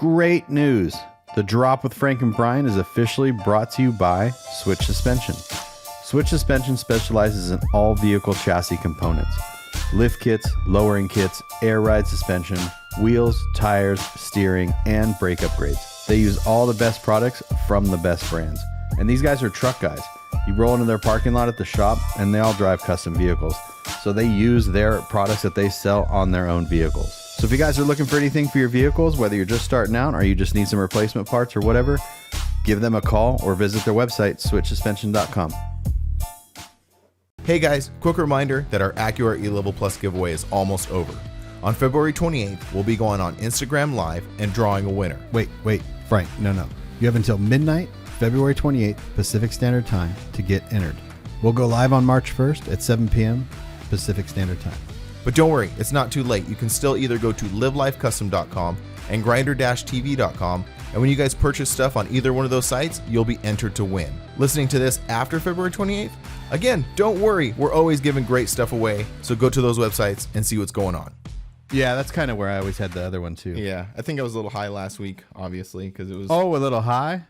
Great news. The Drop with Frank and Brian is officially brought to you by Switch Suspension. Switch Suspension specializes in all vehicle chassis components. Lift kits, lowering kits, air ride suspension, wheels, tires, steering, and brake upgrades. They use all the best products from the best brands. And these guys are truck guys. You roll into their parking lot at the shop and they all drive custom vehicles. So they use their products that they sell on their own vehicles. So if you guys are looking for anything for your vehicles, whether you're just starting out or you just need some replacement parts or whatever, give them a call or visit their website, switchsuspension.com. Hey guys, quick reminder that our Acura E-Level Plus giveaway is almost over. On February 28th, we'll be going on Instagram Live and drawing a winner. Wait, Frank, no. You have until midnight, February 28th, Pacific Standard Time to get entered. We'll go live on March 1st at 7 p.m. Pacific Standard Time. But don't worry, it's not too late. You can still either go to livelifecustom.com and grinder-tv.com, and when you guys purchase stuff on either one of those sites, you'll be entered to win. Listening to this after February 28th? Again, don't worry, we're always giving great stuff away, so go to those websites and see what's going on. Yeah, that's kind of where I always had the other one too. Yeah, I think I was a little high last week, obviously, because it was... Oh, a little high?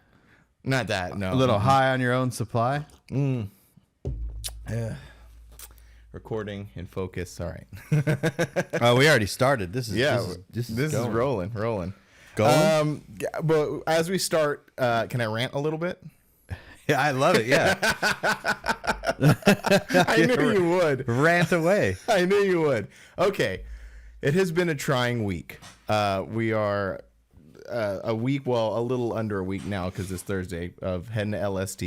Not that, no. A little high on your own supply? Yeah. Recording and focus. All right. Oh, we already started. This is rolling. Going? But as we start, can I rant a little bit? Yeah, I love it. Yeah. I knew you would. Rant away. I knew you would. Okay. It has been a trying week. We are a week, well, a little under a week now because it's Thursday of heading to LST.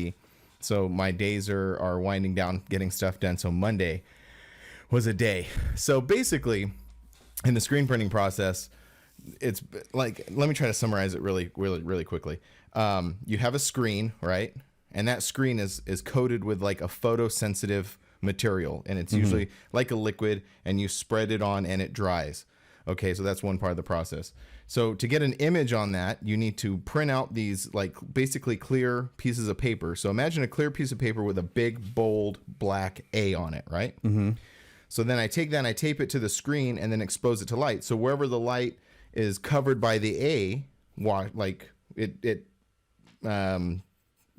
So my days are winding down, getting stuff done. So Monday was a day. So basically, in the screen printing process, it's like, let me try to summarize it really quickly. You have a screen, right? And that screen is coated with like a photosensitive material, and it's usually like a liquid, and you spread it on and it dries. Okay, so that's one part of the process. So to get an image on that, you need to print out these like basically clear pieces of paper. So imagine a clear piece of paper with a big, bold, black A on it, right? Mm-hmm. So then I take that and I tape it to the screen and then expose it to light. So wherever the light is covered by the A, like it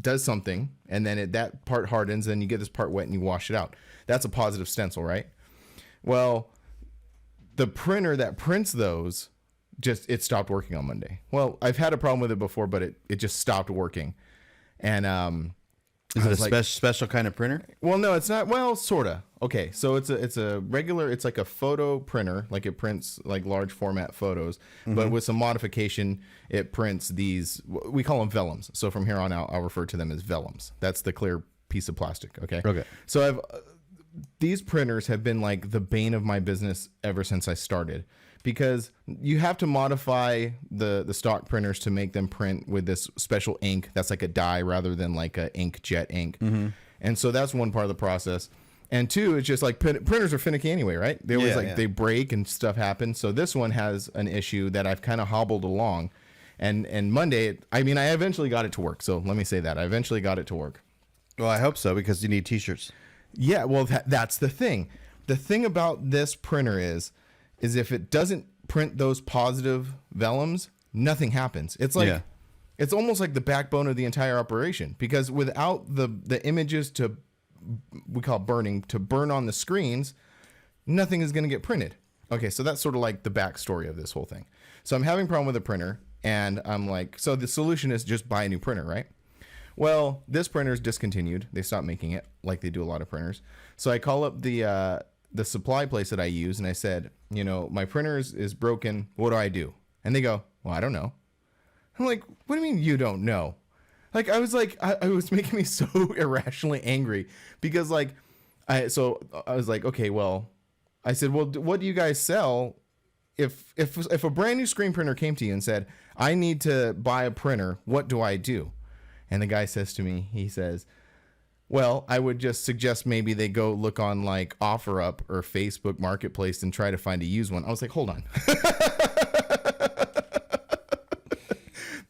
does something, and then that part hardens, and you get this part wet and you wash it out. That's a positive stencil, right? Well, the printer that prints those, it stopped working on Monday. Well, I've had a problem with it before, but it just stopped working. And is it a special kind of printer? Well, no, it's not. Well, sorta. Okay, so it's a regular. It's like a photo printer, like it prints like large format photos, but with some modification, it prints these. We call them vellums. So from here on out, I'll refer to them as vellums. That's the clear piece of plastic. Okay. Okay. So these printers have been like the bane of my business ever since I started, because you have to modify the stock printers to make them print with this special ink that's like a dye rather than like a inkjet ink. And so that's one part of the process. And two, it's just like printers are finicky anyway, right? They always they break and stuff happens. So this one has an issue that I've kind of hobbled along. And Monday, I eventually got it to work. So let me say that. I eventually got it to work. Well, I hope so, because you need t-shirts. Yeah, well, that's the thing. The thing about this printer is if it doesn't print those positive vellums, nothing happens. It's like it's almost like the backbone of the entire operation, because without the images we call it burning, to burn on the screens, nothing is going to get printed. Okay, so that's sort of like the backstory of this whole thing. So I'm having a problem with the printer, and I'm like, so the solution is just buy a new printer, right? Well, this printer is discontinued. They stopped making it, like they do a lot of printers. So I call up the supply place that I use, and I said, my printer is broken. What do I do? And they go, well, I don't know. I'm like, what do you mean you don't know? Like, I was like, I was making me so irrationally angry, because like, I was like, okay, well, I said, well, what do you guys sell? If a brand new screen printer came to you and said, I need to buy a printer, what do I do? And the guy says to me, he says, well, I would just suggest maybe they go look on like OfferUp or Facebook Marketplace and try to find a used one. I was like, hold on.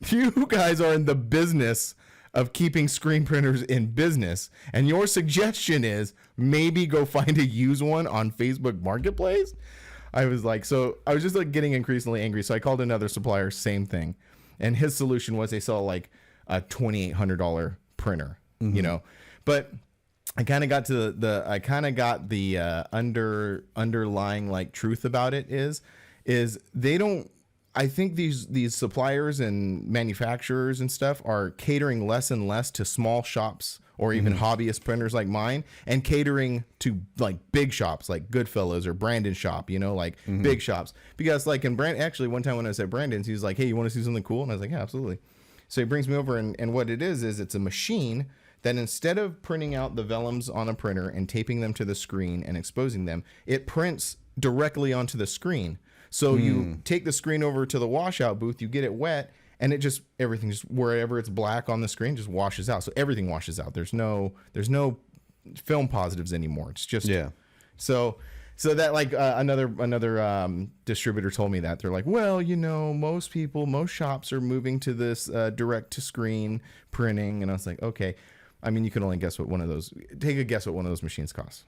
You guys are in the business of keeping screen printers in business, and your suggestion is maybe go find a used one on Facebook Marketplace? I was like, so I was just like getting increasingly angry. So I called another supplier, same thing. And his solution was they sell like a $2,800 printer, you know, but I kind of got to the underlying like truth about it is they don't. I think these suppliers and manufacturers and stuff are catering less and less to small shops or even hobbyist printers like mine, and catering to like big shops like Goodfellas or Brandon's shop, you know, like big shops. Because like in actually one time when I was at Brandon's, he was like, hey, you want to see something cool? And I was like, yeah, absolutely. So he brings me over, and what it is it's a machine that instead of printing out the vellums on a printer and taping them to the screen and exposing them, it prints directly onto the screen. So you take the screen over to the washout booth, you get it wet, and it just, everything just, wherever it's black on the screen, just washes out. So everything washes out. There's no film positives anymore. It's just, So that like another distributor told me that. They're like, well, you know, most shops are moving to this direct to screen printing. And I was like, okay. I mean, you can only guess take a guess what one of those machines costs.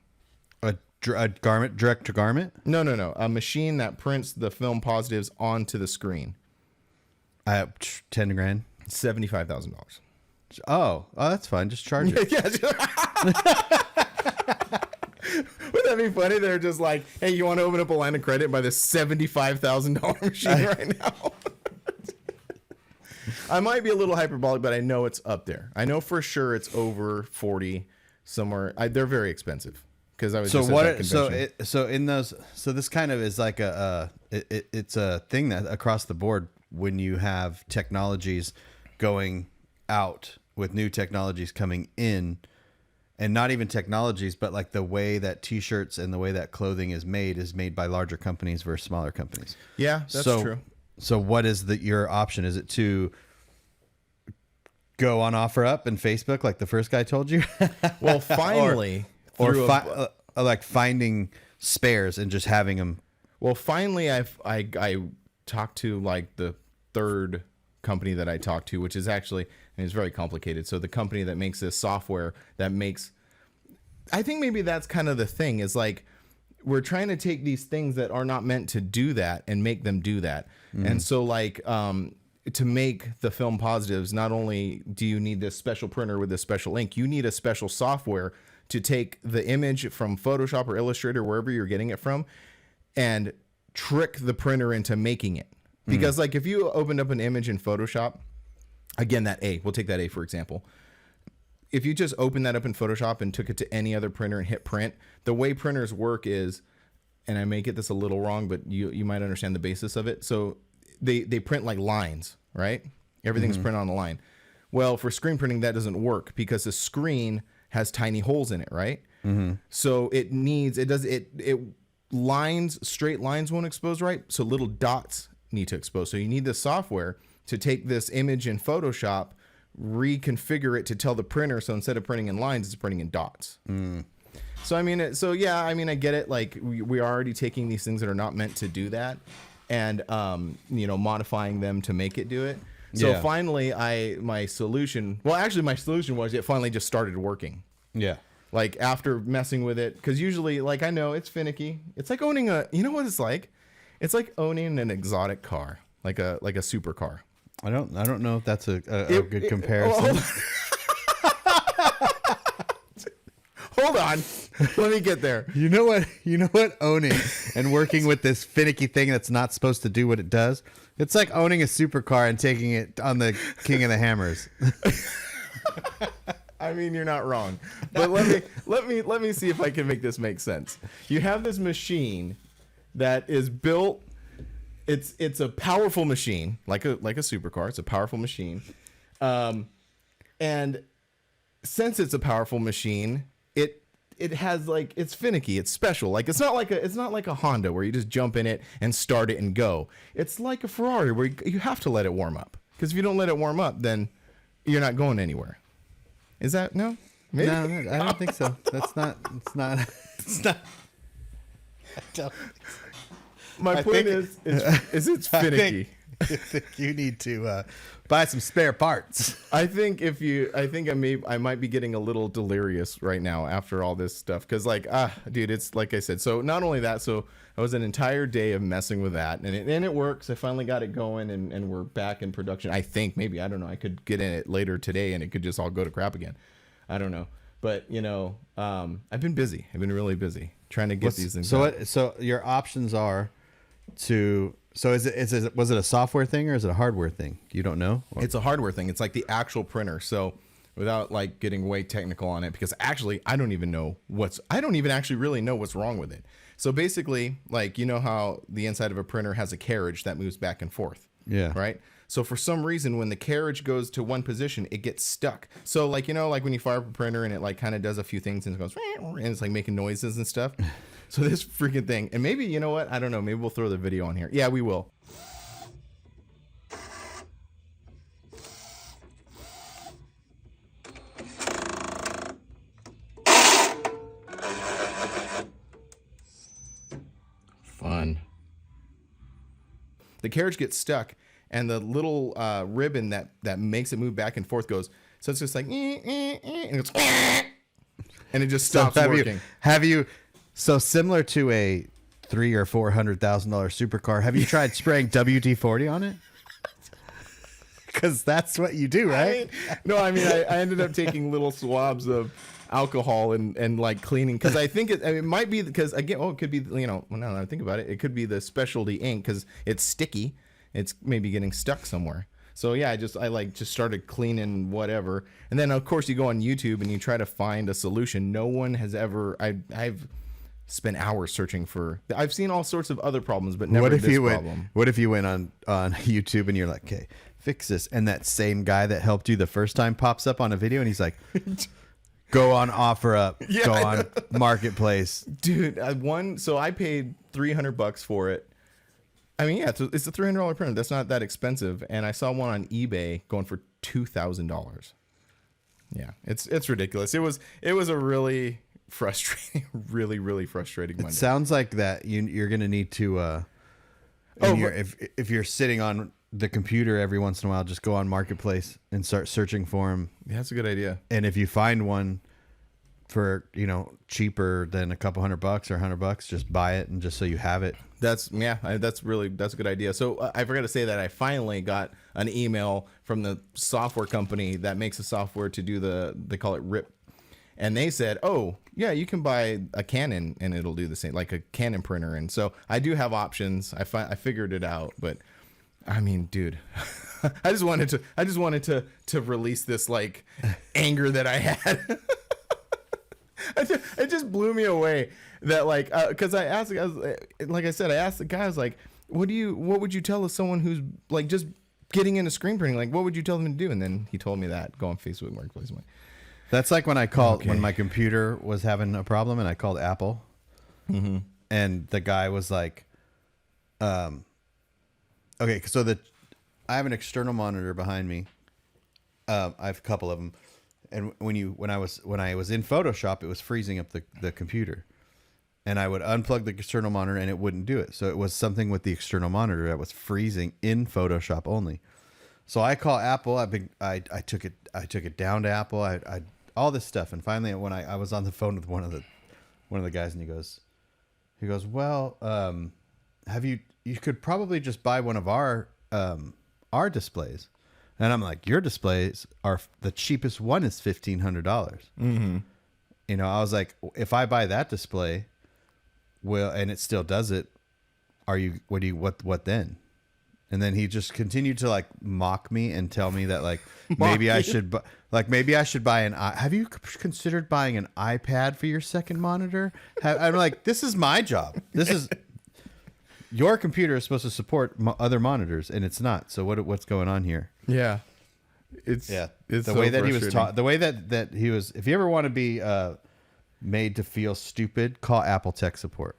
A garment, direct to garment? No. A machine that prints the film positives onto the screen. 10 grand. $75,000. Oh, that's fine. Just charge it. Would that be funny? They're just like, hey, you want to open up a line of credit by this $75,000 machine right now? I might be a little hyperbolic, but I know it's up there. I know for sure it's over 40 somewhere. They're very expensive. Because I was just at that convention. So this kind of is like it's a thing that across the board when you have technologies going out with new technologies coming in, and not even technologies, but like the way that t-shirts and the way that clothing is made by larger companies versus smaller companies. Yeah, that's true. So what is your option? Is it to go on OfferUp and Facebook like the first guy told you? Well, finally. Like finding spares and just having them. Well, finally, I talked to like the third company that I talked to, which is actually, and it's very complicated. So the company that makes this software that makes, I think maybe that's kind of the thing is like, we're trying to take these things that are not meant to do that and make them do that. And so like, to make the film positives, not only do you need this special printer with this special ink, you need a special software to take the image from Photoshop or Illustrator, wherever you're getting it from, and trick the printer into making it. Because like if you opened up an image in Photoshop, again, we'll take that A for example. If you just open that up in Photoshop and took it to any other printer and hit print, the way printers work is, and I may get this a little wrong, but you might understand the basis of it. So they print like lines, right? Everything's printed on the line. Well, for screen printing, that doesn't work because the screen has tiny holes in it, right? So straight lines won't expose right. So little dots need to expose. So you need the software to take this image in Photoshop, reconfigure it to tell the printer. So instead of printing in lines, it's printing in dots. So, I mean, I get it. Like we are already taking these things that are not meant to do that and, modifying them to make it do it. So finally, my solution was it finally just started working. Yeah. Like after messing with it, because usually, like I know it's finicky. It's like owning you know what it's like? It's like owning an exotic car, like a supercar. I don't know if that's a good comparison. Hold on. Let me get there. You know what owning and working with this finicky thing that's not supposed to do what it does? It's like owning a supercar and taking it on the King of the Hammers. I mean, you're not wrong. But let me see if I can make this make sense. You have this machine that is built, it's a powerful machine, like a supercar. It's a powerful machine. And since it's a powerful machine, it has like, it's finicky, it's special. Like it's not like a Honda where you just jump in it and start it and go. It's like a Ferrari where you have to let it warm up. Because if you don't let it warm up, then you're not going anywhere. Is that no? Maybe? No, I don't think so. It's not. My point is it's finicky. You need to buy some spare parts. I think I might be getting a little delirious right now after all this stuff. Cause like, dude, it's like I said. So not only that, so I was an entire day of messing with that, and it works. I finally got it going, and we're back in production. I think maybe, I don't know. I could get in it later today, and it could just all go to crap again. I don't know. But I've been busy. I've been really busy trying to get these things. So your options are to. So was it a software thing or is it a hardware thing? You don't know? It's a hardware thing. It's like the actual printer. So without like getting way technical on it, because actually I don't even actually really know what's wrong with it. So basically, like, you know how the inside of a printer has a carriage that moves back and forth. Yeah. Right. So for some reason, when the carriage goes to one position, it gets stuck. So like, like when you fire up a printer and it like kind of does a few things and it goes, and it's like making noises and stuff. So this freaking thing, and maybe, you know what? I don't know. Maybe we'll throw the video on here. Yeah, we will. Fun. The carriage gets stuck, and the little ribbon that makes it move back and forth goes. So it's just like, and it goes, and it just stops working. Have you? So similar to a $300,000 or $400,000 supercar, have you tried spraying WD-40 on it? Because that's what you do, right? I ended up taking little swabs of alcohol and like cleaning, because I think it might be because, again, it could be, now that I think about it, it could be the specialty ink because it's sticky. It's maybe getting stuck somewhere. So yeah, I just started cleaning whatever, and then of course you go on YouTube and you try to find a solution. No one has ever. I've spent hours searching for. I've seen all sorts of other problems, but never this problem. What if you went on YouTube and you're like, okay, fix this, and that same guy that helped you the first time pops up on a video and he's like, go on OfferUp, go on Marketplace, dude. So I paid $300 for it. I mean, yeah, it's a $300 printer. That's not that expensive. And I saw one on eBay going for $2,000. Yeah, it's ridiculous. It was a really frustrating, really frustrating Monday. It sounds like that you're going to need to, if you're sitting on the computer every once in a while, just go on Marketplace and start searching for them. Yeah, that's a good idea. And if you find one for, cheaper than a couple $100 or $100, just buy it, and just so you have it. That's a good idea. So I forgot to say that I finally got an email from the software company that makes the software to do they call it RIP. And they said, oh yeah, you can buy a Canon and it'll do the same, like a Canon printer. And so I do have options. I figured it out, but I mean, dude, I just wanted to release this like anger that I had. It just blew me away that like, because I asked the guy, I was like, what would you tell someone who's like just getting into screen printing? Like, what would you tell them to do? And then he told me that, go on Facebook Marketplace. I'm like, that's like when I called, when my computer was having a problem and I called Apple, and the guy was like, okay, so I have an external monitor behind me. I have a couple of them. And when I was in Photoshop, it was freezing up the computer, and I would unplug the external monitor and it wouldn't do it. So it was something with the external monitor that was freezing in Photoshop only. So I call Apple. I took it down to Apple. I all this stuff, and finally when I was on the phone with one of the guys, and he goes, well, you could probably just buy one of our displays. And I'm like, your displays are, the cheapest one is $1,500. Mm-hmm. I was like, if I buy that display, and it still does it, what then? And then he just continued to like mock me and tell me that like maybe I should buy have you considered buying an iPad for your second monitor? I'm like, this is my job. This is your computer is supposed to support other monitors, and it's not. So what's going on here? Yeah, it's the so way that he was frustrating. the way that he was. If you ever want to be made to feel stupid, call Apple tech support.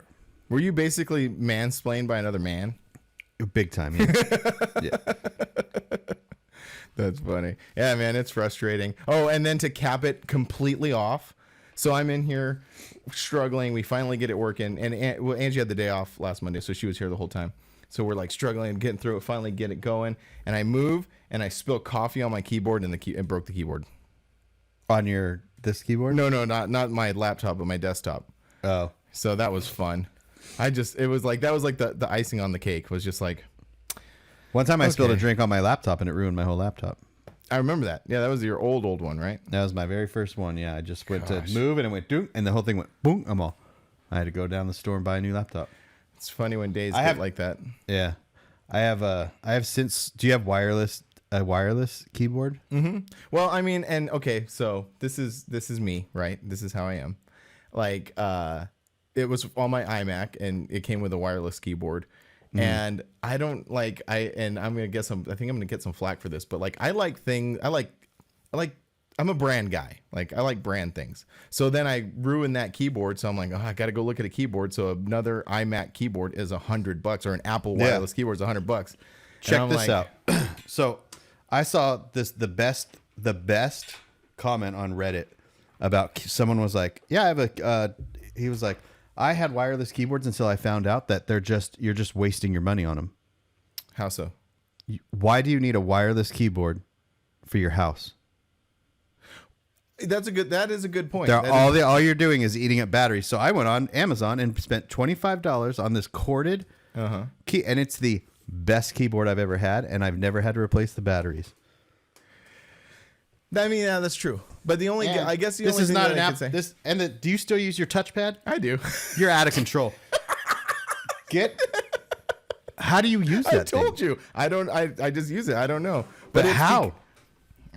Were you basically mansplained by another man? Big time, yeah. Yeah. That's funny. Yeah, man, it's frustrating. Oh, and then to cap it completely off. So I'm in here struggling. We finally get it working. And Angie had the day off last Monday, so she was here the whole time. So we're like struggling, getting through it, finally get it going. And I move and I spill coffee on my keyboard and it broke the keyboard. On this keyboard? No, not my laptop, but my desktop. Oh. So that was fun. That was like the icing on the cake was just like. One time I spilled a drink on my laptop and it ruined my whole laptop. I remember that. Yeah, that was your old one, right? That was my very first one. Yeah, I just went to move and it went doom, and the whole thing went boom. I'm all. I had to go down the store and buy a new laptop. It's funny when days get like that. Yeah, I have since. Do you have a wireless keyboard? Mm-hmm. Well, I mean, and okay, so this is me, right? This is how I am. Like, it was on my iMac and it came with a wireless keyboard. And I don't like I'm gonna get some. I think I'm gonna get some flack for this, but like I like things. I'm a brand guy. Like I like brand things. So then I ruined that keyboard. So I'm like, I gotta go look at a keyboard. So another iMac keyboard is $100, or an Apple wireless keyboard is $100. Check this out. So I saw the best comment on Reddit about someone was like, yeah, I have he was like, I had wireless keyboards until I found out that you're just wasting your money on them. How so? Why do you need a wireless keyboard for your house? That is a good point. All you're doing is eating up batteries. So I went on Amazon and spent $25 on this corded key, and it's the best keyboard I've ever had, and I've never had to replace the batteries. I mean, yeah, that's true. But the only, I guess the this only is thing not that an I app. could say, Do you still use your touchpad? I do. You're out of control. How do you use that? I told you. I don't. I just use it. I don't know. But how?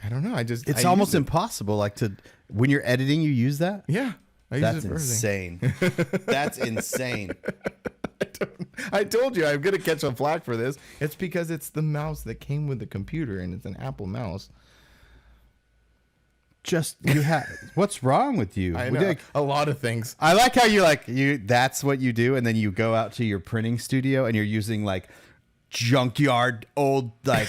I don't know. It's almost impossible. Like when you're editing, you use that. Yeah, that's insane. That's insane. I told you I'm gonna catch some flack for this. It's because it's the mouse that came with the computer, and it's an Apple mouse. What's wrong with you? I know a lot of things. I like how that's what you do, and then you go out to your printing studio and you're using like junkyard old, like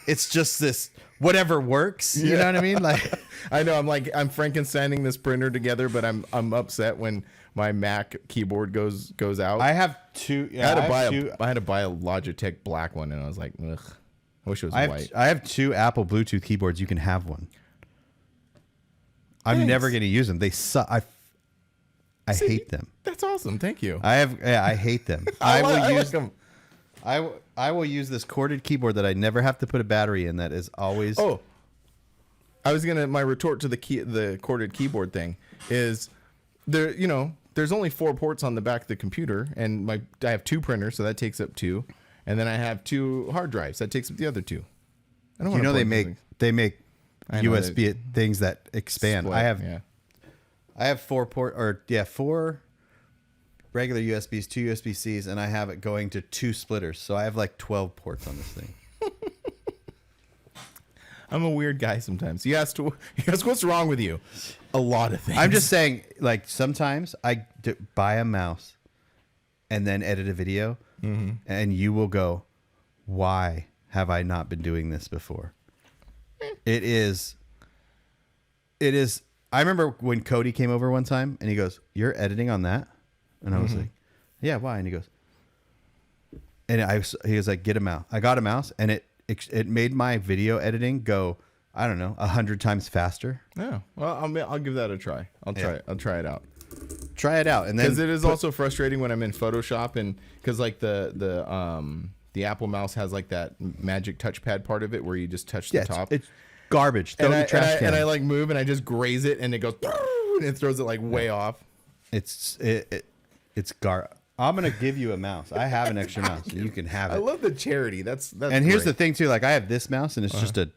it's just this whatever works. You know what I mean? Like I know I'm Frankensteining this printer together, but I'm upset when my Mac keyboard goes out. I have two. Yeah, I had to buy a Logitech black one, and I was like, ugh. I wish it was white. I have two Apple Bluetooth keyboards. You can have one. I'm never going to use them. They suck. I hate them. That's awesome. Thank you. I hate them. I like them. I will use this corded keyboard that I never have to put a battery in. That is always. Oh, my retort to the corded keyboard thing is there. There's only 4 ports on the back of the computer, and I have 2 printers, so that takes up 2, and then I have 2 hard drives that takes up the other 2. I don't want to. They make USB things that expand. Split, I have 4 regular USBs, 2 USB-Cs, and I have it going to 2 splitters. So I have like 12 ports on this thing. I'm a weird guy sometimes. You asked what's wrong with you? A lot of things. I'm just saying, like, sometimes I buy a mouse and then edit a video, and you will go, why have I not been doing this before? It is. I remember when Cody came over one time and he goes, "You're editing on that?" And I was like, "Yeah, why?" And he goes, he was like, "Get a mouse." I got a mouse, and it made my video editing go, I don't know, 100 times faster. Yeah. Well, I'll give that a try. I'll try it. I'll try it out. Try it out, and then because it is also frustrating when I'm in Photoshop, and because like the Apple mouse has like that magic touchpad part of it where you just touch the top. It's garbage. Throw it in the trash can. And I like move and I just graze it and it goes and it throws it like way off. It's I'm gonna give you a mouse. I have an extra mouse, so you can have it. I love the charity. That's and here's the thing too. Like I have this mouse and it's just a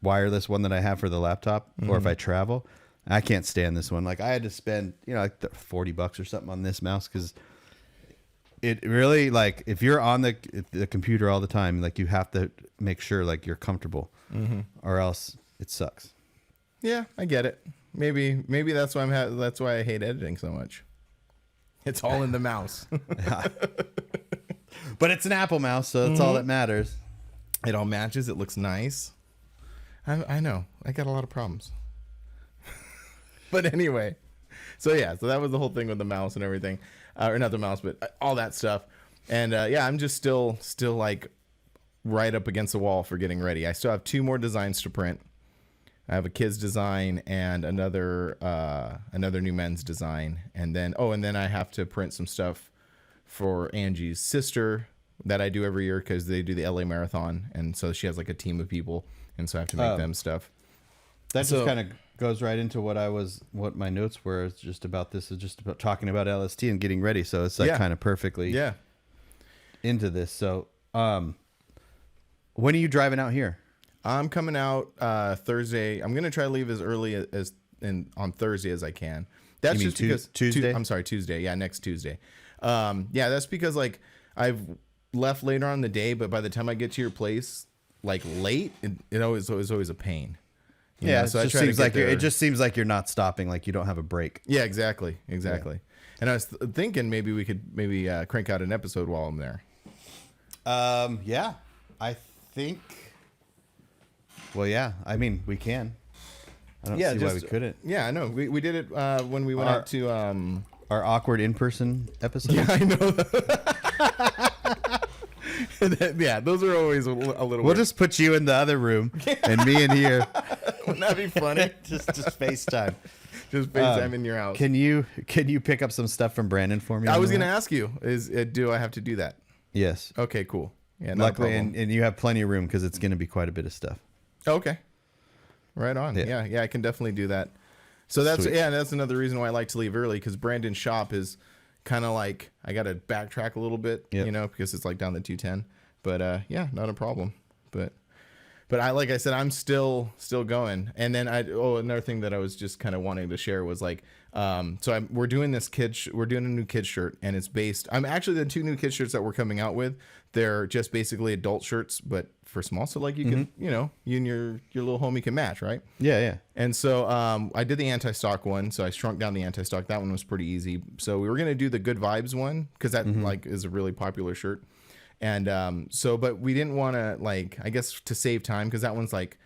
wireless one that I have for the laptop, or if I travel. I can't stand this one. Like I had to spend like $40 or something on this mouse because it really, like, if you're on the computer all the time, like you have to make sure like you're comfortable, or else it sucks. Yeah, I get it. Maybe that's why that's why I hate editing so much. It's all in the mouse. But it's an Apple mouse, so that's all that matters. It all matches. It looks nice. I know. I got a lot of problems. But anyway, so that was the whole thing with the mouse and everything, or not the mouse, but all that stuff. And yeah, I'm just still like right up against the wall for getting ready. I still have 2 more designs to print. I have a kid's design and another new men's design, and then I have to print some stuff for Angie's sister that I do every year because they do the LA Marathon, and so she has like a team of people, and so I have to make them stuff. That just kind of goes right into what my notes were. It's just about this. Is just about talking about LST and getting ready. So it's like kind of perfectly into this. So when are you driving out here? I'm coming out Thursday. I'm gonna try to leave as early as on Thursday as I can. That's just because Tuesday. I'm sorry, Tuesday. Yeah, next Tuesday. Yeah, that's because like I've left later on in the day, but by the time I get to your place, like late, it always a pain. You know? So it just seems like you're not stopping, like you don't have a break. Yeah, exactly. Yeah. And I was thinking maybe we could crank out an episode while I'm there. Yeah, I think. Well, yeah, I mean we can. I don't see why we couldn't. Yeah, I know. We did it when we went out to our awkward in-person episode. Yeah, I know. Yeah, those are always a little We'll weird. just put you in the other room and me in here. Wouldn't that be funny? just FaceTime. Just FaceTime in your house. Can you pick up some stuff from Brandon for me? I was going to ask you, do I have to do that? Yes. Okay, cool. Yeah, luckily, and you have plenty of room because it's going to be quite a bit of stuff. Okay. Right on. Yeah, I can definitely do that. So that's Sweet. that's another reason why I like to leave early, because Brandon's shop is kind of like I got to backtrack a little bit, because it's like down the 210. But yeah, not a problem. But like I said, I'm still going. And then another thing that I was just kind of wanting to share was like, we're doing a new kid shirt, and it's based. I'm actually the 2 new kid shirts that we're coming out with. They're just basically adult shirts, but for small. So like you can, you and your little homie can match, right? Yeah. And so I did the anti-stock one. So I shrunk down the anti-stock. That one was pretty easy. So we were going to do the Good Vibes one because that like is a really popular shirt. And but we didn't want to, like, I guess to save time, because that one's like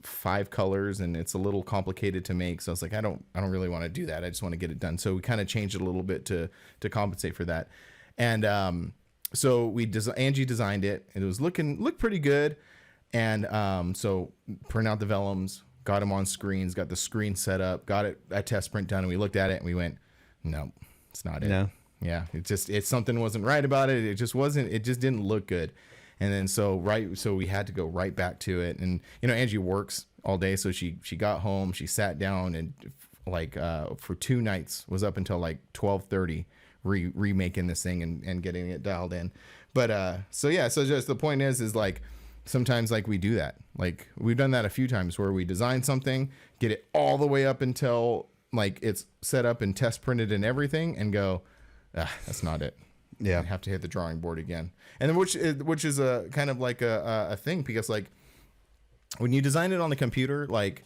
5 colors and it's a little complicated to make. So I was like, I don't really want to do that. I just want to get it done. So we kind of changed it a little bit to compensate for that. And so Angie designed it, and it looked pretty good. And so print out the vellums, got them on screens, got the screen set up, got it a test print done, and we looked at it and we went, no, it's not it. No. Yeah, it's something wasn't right about it. It just didn't look good. And then so we had to go right back to it. And Angie works all day, so she got home, she sat down, and like for 2 nights was up until like 12:30 remaking this thing and getting it dialed in. But so just the point is like sometimes like we do that. Like we've done that a few times where we design something, get it all the way up until like it's set up and test printed and everything, and go, that's not it. Yeah, I have to hit the drawing board again. And then which is a kind of like a thing, because like when you design it on the computer, like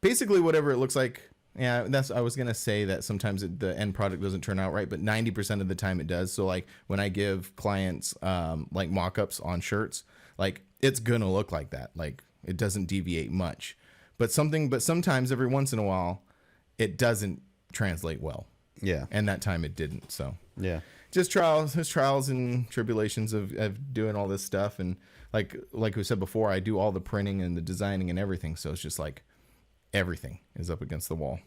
basically whatever it looks like. Yeah, I was gonna say that sometimes the end product doesn't turn out right, but 90% of the time it does. So like when I give clients like mock-ups on shirts, like it's gonna look like that. Like it doesn't deviate much. But sometimes every once in a while, it doesn't translate well. Yeah. And that time it didn't. So yeah, just trials and tribulations of doing all this stuff. And like we said before, I do all the printing and the designing and everything. So it's just like everything is up against the wall.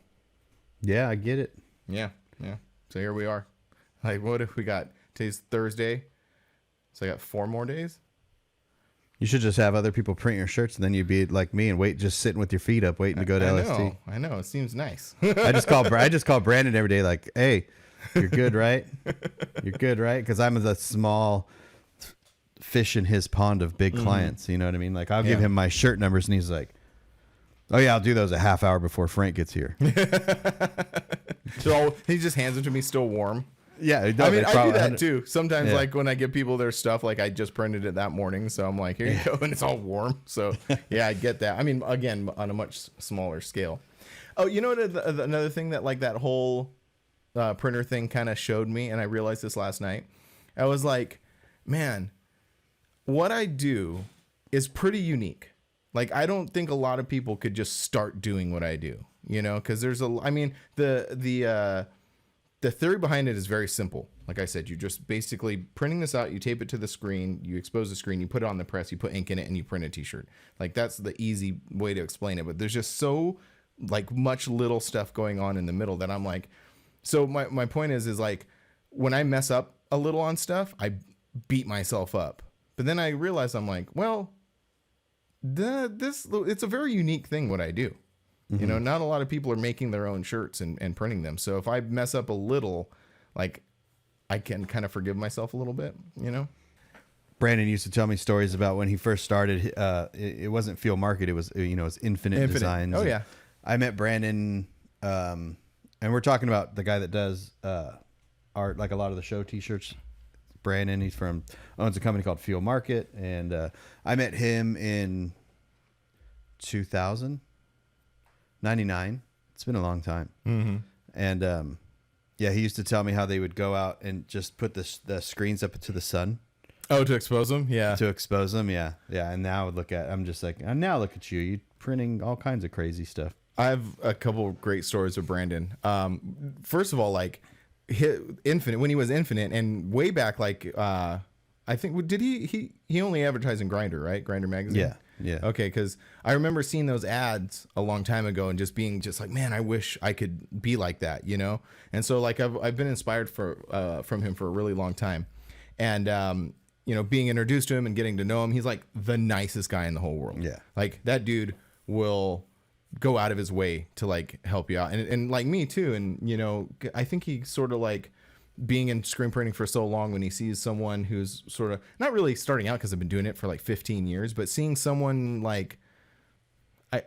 Yeah, I get it. Yeah. So here we are. Like, what if we got today's Thursday? So I got 4 more days. You should just have other people print your shirts, and then you'd be like me and just sitting with your feet up, waiting to go to LST. I know. It seems nice. I just call Brandon every day, like, hey, you're good, right? You're good, right? Because I'm the small fish in his pond of big clients. You know what I mean? Like, I'll give him my shirt numbers, and he's like, oh yeah, I'll do those a half hour before Frank gets here. So he just hands them to me still warm. Yeah, I mean, I do that too. Sometimes, like when I give people their stuff, like I just printed it that morning, so I'm like, here you go, and it's all warm. So yeah, I get that. I mean, again, on a much smaller scale. Oh, you know what? Another thing that like that whole printer thing kind of showed me, and I realized this last night. I was like, man, what I do is pretty unique. Like, I don't think a lot of people could just start doing what I do, because there's the theory behind it is very simple. Like I said, you're just basically printing this out. You tape it to the screen. You expose the screen. You put it on the press. You put ink in it, and you print a T-shirt. Like that's the easy way to explain it. But there's just so like much little stuff going on in the middle that I'm like. So my point is like when I mess up a little on stuff, I beat myself up. But then I realize I'm like, well, it's a very unique thing what I do. You know, not a lot of people are making their own shirts and printing them. So if I mess up a little, like I can kind of forgive myself a little bit, you know? Brandon used to tell me stories about when he first started. It wasn't Field Market. It was, you know, it was Infinite Designs. Oh, yeah. I met Brandon, and we're talking about the guy that does art, like a lot of the show T-shirts. Brandon, owns a company called Field Market. And I met him in 1999. It's been a long time. Mm-hmm. And yeah, he used to tell me how they would go out and just put the screens up to the sun. Oh, to expose them? Yeah. To expose them, yeah. Yeah, and now I'm just like, now look at you printing all kinds of crazy stuff. I have a couple of great stories with Brandon. First of all, like Infinite, when he was Infinite, and way back, like I think did he only advertised in Grindr, right? Grindr magazine. Yeah. Yeah. Okay, because I remember seeing those ads a long time ago and just being just like, man, I wish I could be like that, you know. And so like I've been inspired from him for a really long time, and you know, being introduced to him and getting to know him, he's like the nicest guy in the whole world. Yeah. Like that dude will go out of his way to like help you out, and like me too. And you know, I think he sort of like being in screen printing for so long, when he sees someone who's sort of not really starting out, because I've been doing it for like 15 years, but seeing someone like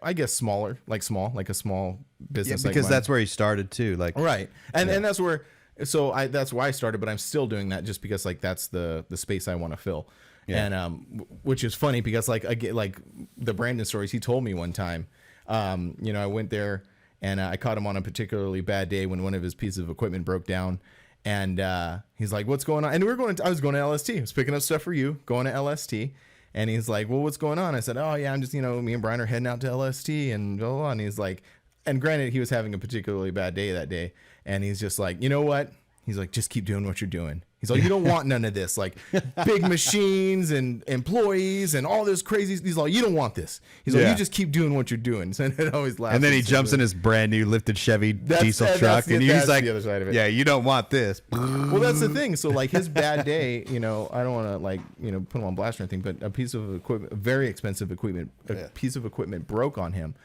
I guess smaller, like a small business, because like that's where he started too, like right, and that's where. So that's why I started, but I'm still doing that just because like that's the space I want to fill. Yeah. And which is funny because like I get like the Brandon stories he told me one time. You know, I went there and I caught him on a particularly bad day when one of his pieces of equipment broke down. And he's like, "What's going on?" And I was going to LST. I was picking up stuff for you, going to LST. And he's like, "Well, what's going on?" I said, "Oh yeah, I'm just, you know, me and Brian are heading out to LST and blah, blah, blah." And he's like, and granted, he was having a particularly bad day that day. And he's just like, "You know what?" He's like, "Just keep doing what you're doing." He's like, "You don't want none of this, like big machines and employees and all this crazy." He's like, "You don't want this." He's like, "You just keep doing what you're doing." So it always laughs. And then he jumps in his brand new lifted Chevy diesel truck, and he's like, the other side of it. "Yeah, you don't want this." Well, that's the thing. So like his bad day, you know, I don't want to like, you know, put him on blast or anything, but a piece of equipment, very expensive equipment, piece of equipment broke on him.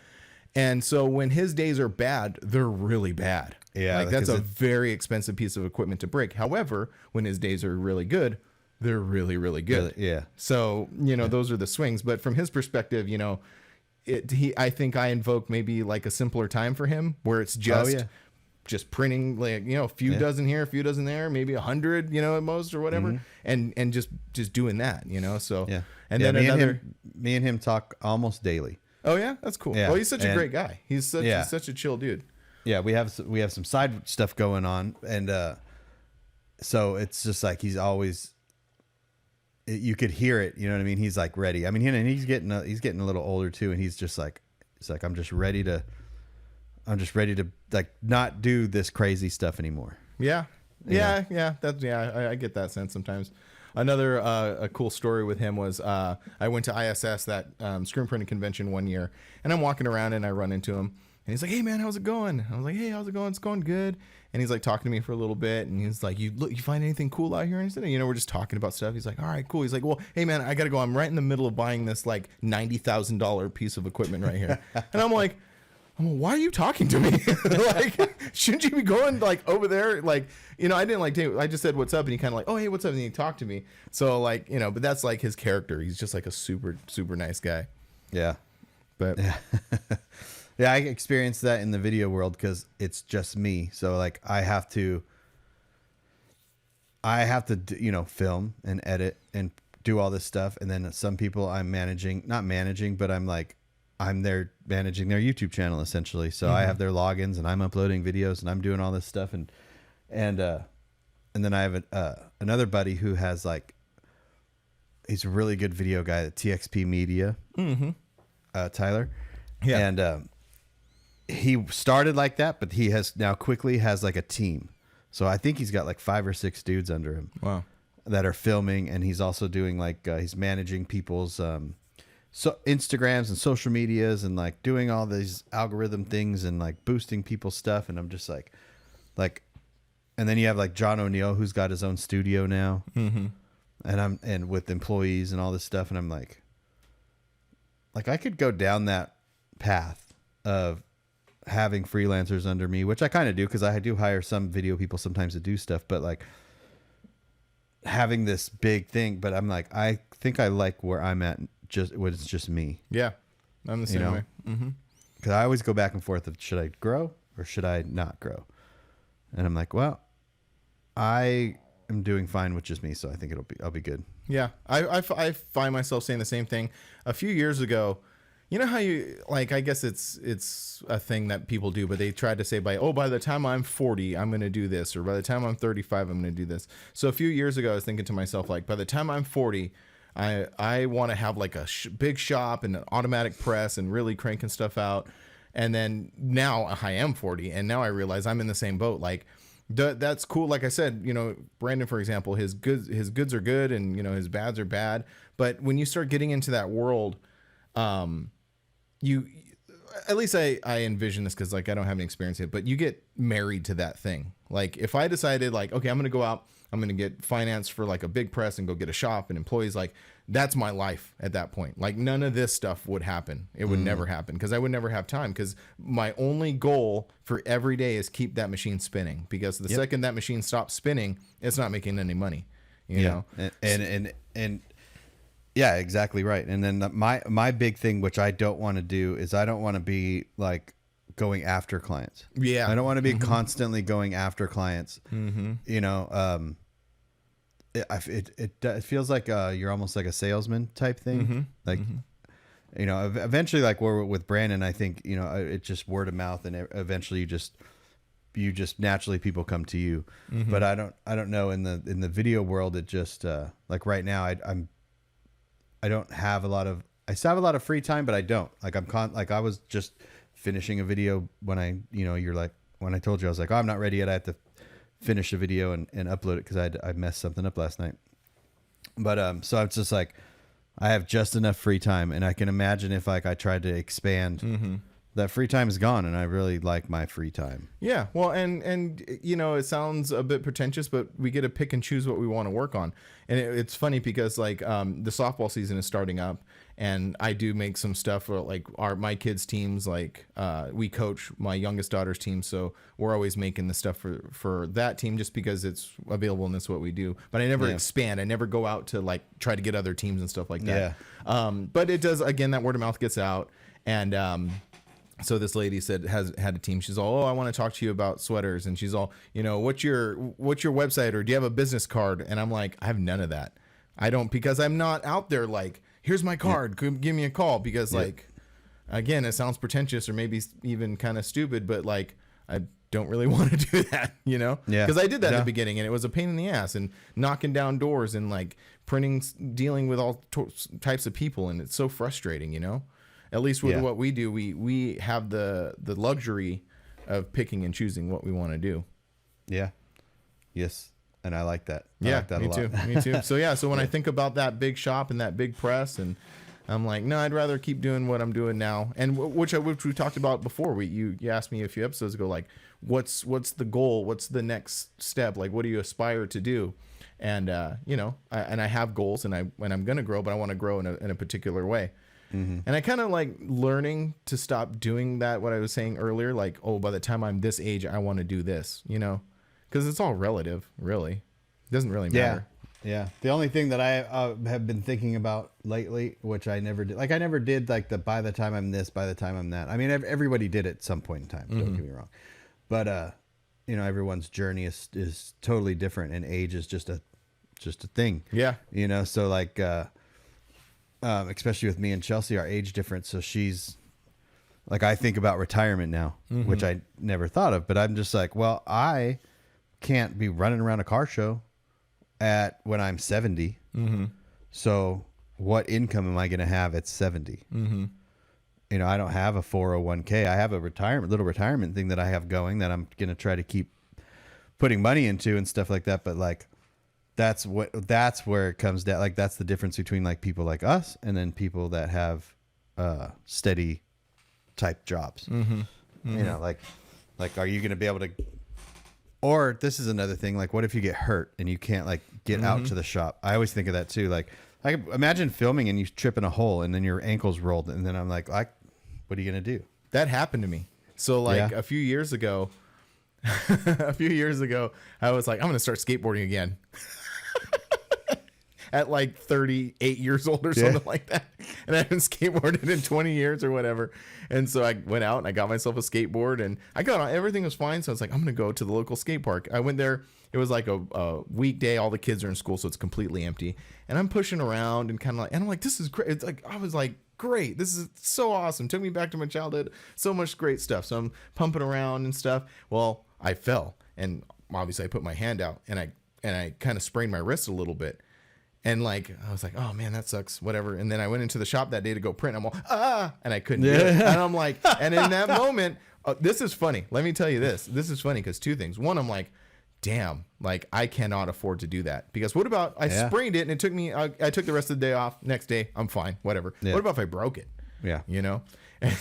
And so when his days are bad, they're really bad. Yeah, like that's a very expensive piece of equipment to break. However, when his days are really good, they're really, really good. Really, yeah. So, you know, those are the swings. But from his perspective, you know, I think I invoke maybe like a simpler time for him where it's just printing, like, you know, a few dozen here, a few dozen there, maybe 100, you know, at most or whatever. And just doing that, you know. So yeah. And then me and him talk almost daily. Oh yeah, that's cool. Yeah. Well, he's such a great guy. He's such a chill dude. Yeah, we have some side stuff going on, and so it's just like he's always. You could hear it, you know what I mean. He's like ready. I mean, he's getting a little older too, and he's just like, it's like I'm just ready to like not do this crazy stuff anymore. Yeah. I get that sense sometimes. Another a cool story with him was I went to ISS, that screen printing convention one year, and I'm walking around and I run into him, and he's like, "Hey man, how's it going?" I was like, "Hey, how's it going?" "It's going good." And he's like talking to me for a little bit, and he's like, "You find anything cool out here?" And I said, "You know, we're just talking about stuff." He's like, "All right, cool." He's like, "Well, hey man, I gotta go. I'm right in the middle of buying this like $90,000 piece of equipment right here." And I'm like, "Why are you talking to me? Like, shouldn't you be going like over there?" Like, you know, I didn't like, I just said, "What's up?" And he kind of like, "Oh, hey, what's up?" And he talked to me. So like, you know, but that's like his character. He's just like a super, super nice guy. Yeah. But yeah, I experienced that in the video world because it's just me. So like I have to, you know, film and edit and do all this stuff. And then some people I'm not managing, but I'm there managing their YouTube channel essentially. So I have their logins and I'm uploading videos and I'm doing all this stuff. And then I have another buddy who has like, he's a really good video guy at TXP Media, Tyler. Yeah. And he started like that, but he has now quickly has like a team. So I think he's got like 5 or 6 dudes under him. Wow. That are filming, and he's also doing like he's managing people's so Instagrams and social medias, and like doing all these algorithm things and like boosting people's stuff. And I'm just like, and then you have like John O'Neill, who's got his own studio now, and with employees and all this stuff. And I'm like I could go down that path of having freelancers under me, which I kind of do because I do hire some video people sometimes to do stuff, but like having this big thing. But I'm like, I think I like where I'm at, just when it's just me. Yeah, I'm the same way. Because I always go back and forth of, should I grow or should I not grow? And I'm like, well, I am doing fine with just me, so I think I'll be good. Yeah, I find myself saying the same thing. A few years ago, you know how you, like, I guess it's a thing that people do, but they tried to say by the time I'm 40, I'm going to do this, or by the time I'm 35, I'm going to do this. So a few years ago, I was thinking to myself, like, by the time I'm 40, I want to have like a big shop and an automatic press and really cranking stuff out. And then now I am 40, and now I realize I'm in the same boat. Like, that's cool. Like I said, you know, Brandon, for example, his goods are good, and you know, his bads are bad. But when you start getting into that world, you, at least I envision this, because like I don't have any experience yet, but you get married to that thing. Like if I decided like, okay, I'm going to go out, I'm going to get finance for like a big press and go get a shop and employees, like that's my life at that point. Like none of this stuff would happen. It would never happen, because I would never have time, because my only goal for every day is keep that machine spinning, because the second that machine stops spinning, it's not making any money, you know? And yeah, exactly right. And then my big thing, which I don't want to do, is I don't want to be like going after clients. Yeah. I don't want to be constantly going after clients. You know, it feels like you're almost like a salesman type thing. Like, you know, eventually, like we're with Brandon, I think, you know, it's just word of mouth, and eventually you just naturally people come to you. But I don't know, in the video world, it just like right now I don't have a lot of, I still have a lot of free time, but I don't, like like I was just finishing a video when you're like, when I told you, I was like, oh, I'm not ready yet. I have to finish a video and upload it, because I messed something up last night. But so it's just like, I have just enough free time, and I can imagine if like I tried to expand, that free time is gone, and I really like my free time. Yeah, well, and you know, it sounds a bit pretentious, but we get to pick and choose what we want to work on. And it's funny because like the softball season is starting up, and I do make some stuff for like my kids' teams. Like we coach my youngest daughter's team, so we're always making the stuff for that team, just because it's available and that's what we do. But I never expand. I never go out to like try to get other teams and stuff like that. But it does, again, that word of mouth gets out, and so this lady had a team. She's all, oh, I want to talk to you about sweaters. And she's all, you know, what's your website, or do you have a business card? And I'm like, I have none of that. I don't, because I'm not out there like, here's my card, give me a call. Because like, again, it sounds pretentious or maybe even kind of stupid, but like, I don't really want to do that, you know? Yeah. Because I did that in the beginning, and it was a pain in the ass, and knocking down doors and like printing, dealing with all types of people. And it's so frustrating, you know? At least with what we do, we have the luxury of picking and choosing what we want to do. Yeah. Yes. And I like that. I like that me a lot. too. Me too. So when I think about that big shop and that big press, and I'm like, no, I'd rather keep doing what I'm doing now. And which we talked about before. You asked me a few episodes ago, like, what's the goal? What's the next step? Like, what do you aspire to do? And you know, I have goals, and I'm gonna grow, but I want to grow in a particular way. And I kind of like learning to stop doing that, what I was saying earlier, like, oh, by the time I'm this age, I want to do this, you know, because it's all relative, really. It doesn't really matter. Yeah. The only thing that I have been thinking about lately, which I never did, like I never did like by the time I'm this, by the time I'm that. I mean, everybody did it at some point in time, don't get me wrong. But, you know, everyone's journey is totally different, and age is just a thing. Yeah. You know, so like, especially with me and Chelsea, our age difference. So she's like, I think about retirement now, which I never thought of, but I'm just like, well, I can't be running around a car show when I'm 70. So what income am I going to have at 70? You know, I don't have a 401k. I have a little retirement thing that I have going that I'm going to try to keep putting money into and stuff like that. But like, that's where it comes down. Like, that's the difference between like people like us and then people that have steady type jobs. You know, like, are you going to be able to, or this is another thing. Like, what if you get hurt and you can't like get out to the shop? I always think of that too. Like, I imagine filming and you trip in a hole and then your ankle's rolled. And then I'm like, what are you going to do? That happened to me. So like a few years ago, I was like, I'm going to start skateboarding again. At like 38 years old or something like that. And I haven't skateboarded in 20 years or whatever. And so I went out and I got myself a skateboard and I got on, everything was fine. So I was like, I'm going to go to the local skate park. I went there. It was like a weekday. All the kids are in school, so it's completely empty. And I'm pushing around and kind of like, and I'm like, this is great. It's like, I was like, great. This is so awesome. Took me back to my childhood. So much great stuff. So I'm pumping around and stuff. Well, I fell and obviously I put my hand out and I kind of sprained my wrist a little bit. And like, I was like, oh man, that sucks, whatever. And then I went into the shop that day to go print. I'm all, and I couldn't do it. And I'm like, and in that moment, this is funny. Let me tell you this. This is funny because two things. One, I'm like, damn, like I cannot afford to do that because what about I sprained it and it took me, I took the rest of the day off. Next day, I'm fine, whatever. Yeah. What about if I broke it? Yeah. You know? And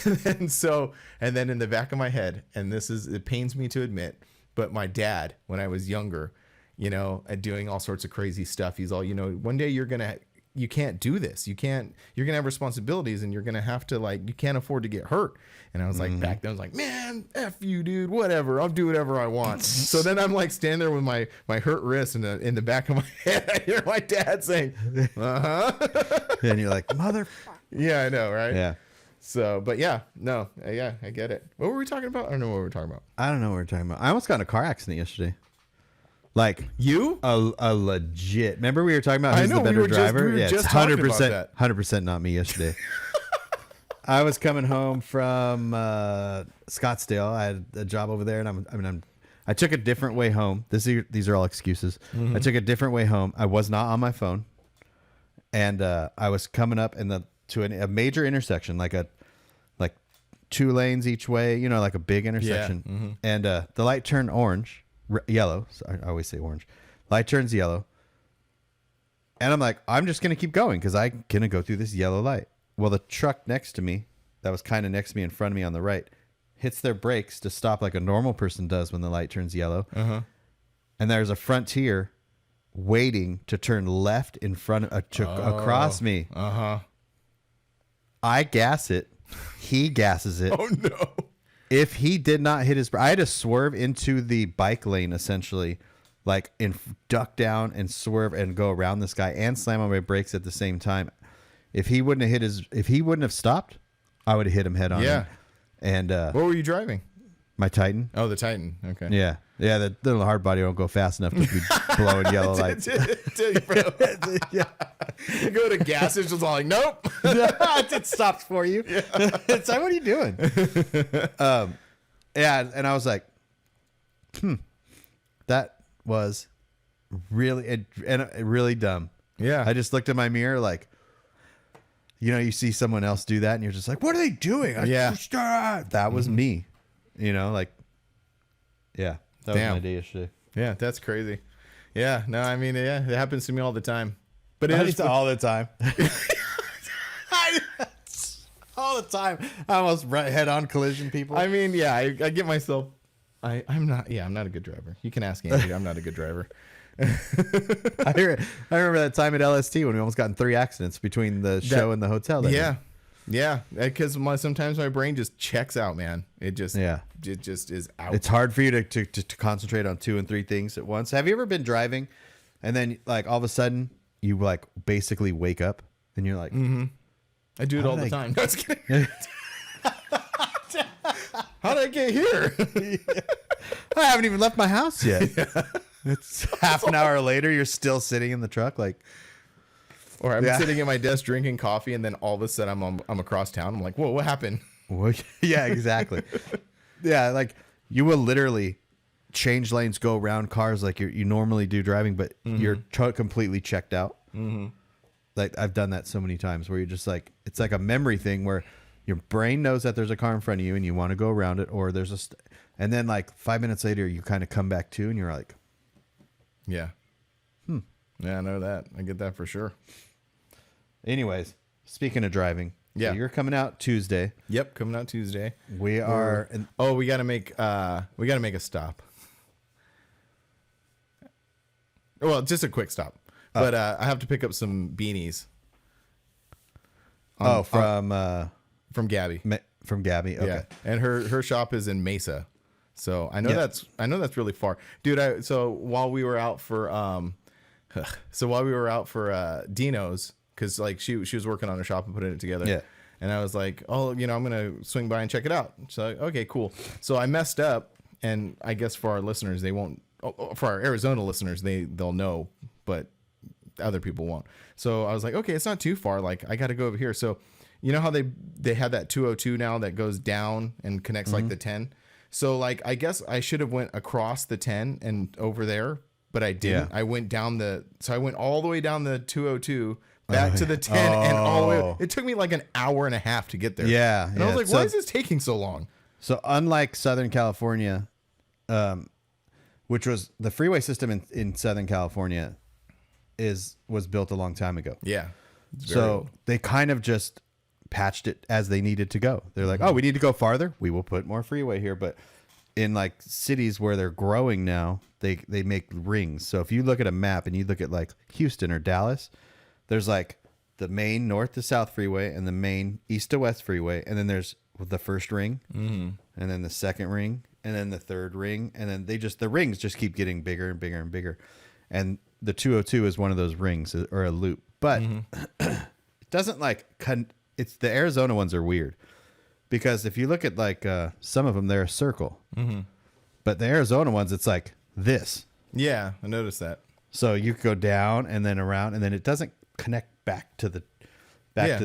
then in the back of my head, and it pains me to admit, but my dad, when I was younger, you know, doing all sorts of crazy stuff. He's all, you know, one day you can't do this. You're going to have responsibilities and you're going to have to like, you can't afford to get hurt. And I was like, back then I was like, man, F you, dude, whatever. I'll do whatever I want. So then I'm like standing there with my hurt wrist in the back of my head. I hear my dad saying, And you're like, motherfucker. Yeah, I know. Right. Yeah. So, but yeah, no, yeah, I get it. What were we talking about? I don't know what we were talking about. I don't know what we're talking about. I almost got in a car accident yesterday. Like you, a legit. Remember we were talking about who's the better driver? Yeah, it's 100% not me yesterday. I was coming home from Scottsdale. I had a job over there, and I took a different way home. These are all excuses. I took a different way home. I was not on my phone, and I was coming up to a major intersection, like 2 lanes each way. You know, like a big intersection, and the light turned yellow. I always say orange. Light turns yellow. And I'm like, I'm just going to keep going because I'm going to go through this yellow light. Well, the truck next to me, that was kind of next to me in front of me on the right, hits their brakes to stop like a normal person does when the light turns yellow. And there's a Frontier waiting to turn left in front across me. I gas it. He gasses it. Oh, no. If he did not hit I had to swerve into the bike lane essentially, like duck down and swerve and go around this guy and slam on my brakes at the same time. If he wouldn't have stopped, I would have hit him head on. Yeah. And what were you driving? My Titan. Oh, the Titan. Okay. Yeah. Yeah, the little hard body won't go fast enough to be blowing yellow lights. Yeah. You go to gas, it's just all like, nope. It stops for you. Yeah. It's like, what are you doing? Yeah, and I was like, that was really dumb. Yeah. I just looked in my mirror like, you know, you see someone else do that and you're just like, what are they doing? That was me. You know, like, yeah. That was my day yesterday. Yeah, that's crazy. Yeah, no, I mean, yeah, it happens to me all the time. But it's all the time. All the time. I almost head-on collision people. I mean, yeah, I get myself. I'm not a good driver. You can ask Andy. I'm not a good driver. I remember that time at LST when we almost got in 3 accidents between the show and the hotel. Yeah, because sometimes my brain just checks out, man. It just is out. It's hard for you to concentrate on 2 and 3 things at once. Have you ever been driving and then like all of a sudden you like basically wake up and you're like, I do it all the time. No, just kidding. How did I get here? I haven't even left my house yet. Yeah. It's half an hour later. You're still sitting in the truck like. Or I'm sitting at my desk drinking coffee, and then all of a sudden I'm across town. I'm like, whoa, what happened? Yeah, exactly. Yeah, like you will literally change lanes, go around cars like you normally do driving, but you're completely checked out. Like I've done that so many times where you're just like, it's like a memory thing where your brain knows that there's a car in front of you and you want to go around it, or there's And then like 5 minutes later, you kind of come back to and you're like, Yeah. Yeah, I know that. I get that for sure. Anyways, speaking of driving. Yeah. So you're coming out Tuesday. Yep. Coming out Tuesday. We are. We got to make a stop. Well, just a quick stop. But I have to pick up some beanies. From Gabby. From Gabby. Okay. Yeah. And her shop is in Mesa. So I know that's really far. Dude, so while we were out for Dino's, cuz like she was working on her shop and putting it together. Yeah. And I was like, "Oh, I'm going to swing by and check it out." So, okay, cool. So I messed up, and I guess for our listeners, they won't, for our Arizona listeners, they'll know, but other people won't. So I was like, "Okay, it's not too far. Like I got to go over here." So, you know how they have that 202 now that goes down and connects like the 10? So like I guess I should have went across the 10 and over there, but I didn't. Yeah. I went all the way down the 202 back to the 10 and all the way. It took me like an hour and a half to get there. Yeah. And I was like, why is this taking so long? So unlike Southern California, which was the freeway system in Southern California was built a long time ago. Yeah. So they kind of just patched it as they needed to go. They're like, oh, we need to go farther. We will put more freeway here. But in like cities where they're growing now, they make rings. So if you look at a map and you look at like Houston or Dallas, there's like the main north to south freeway and the main east to west freeway. And then there's the first ring and then the second ring and then the third ring. And then the rings just keep getting bigger and bigger and bigger. And the 202 is one of those rings or a loop, but it doesn't like, it's the Arizona ones are weird because if you look at like some of them, they're a circle, but the Arizona ones, it's like this. Yeah. I noticed that. So you go down and then around and then it doesn't connect back to the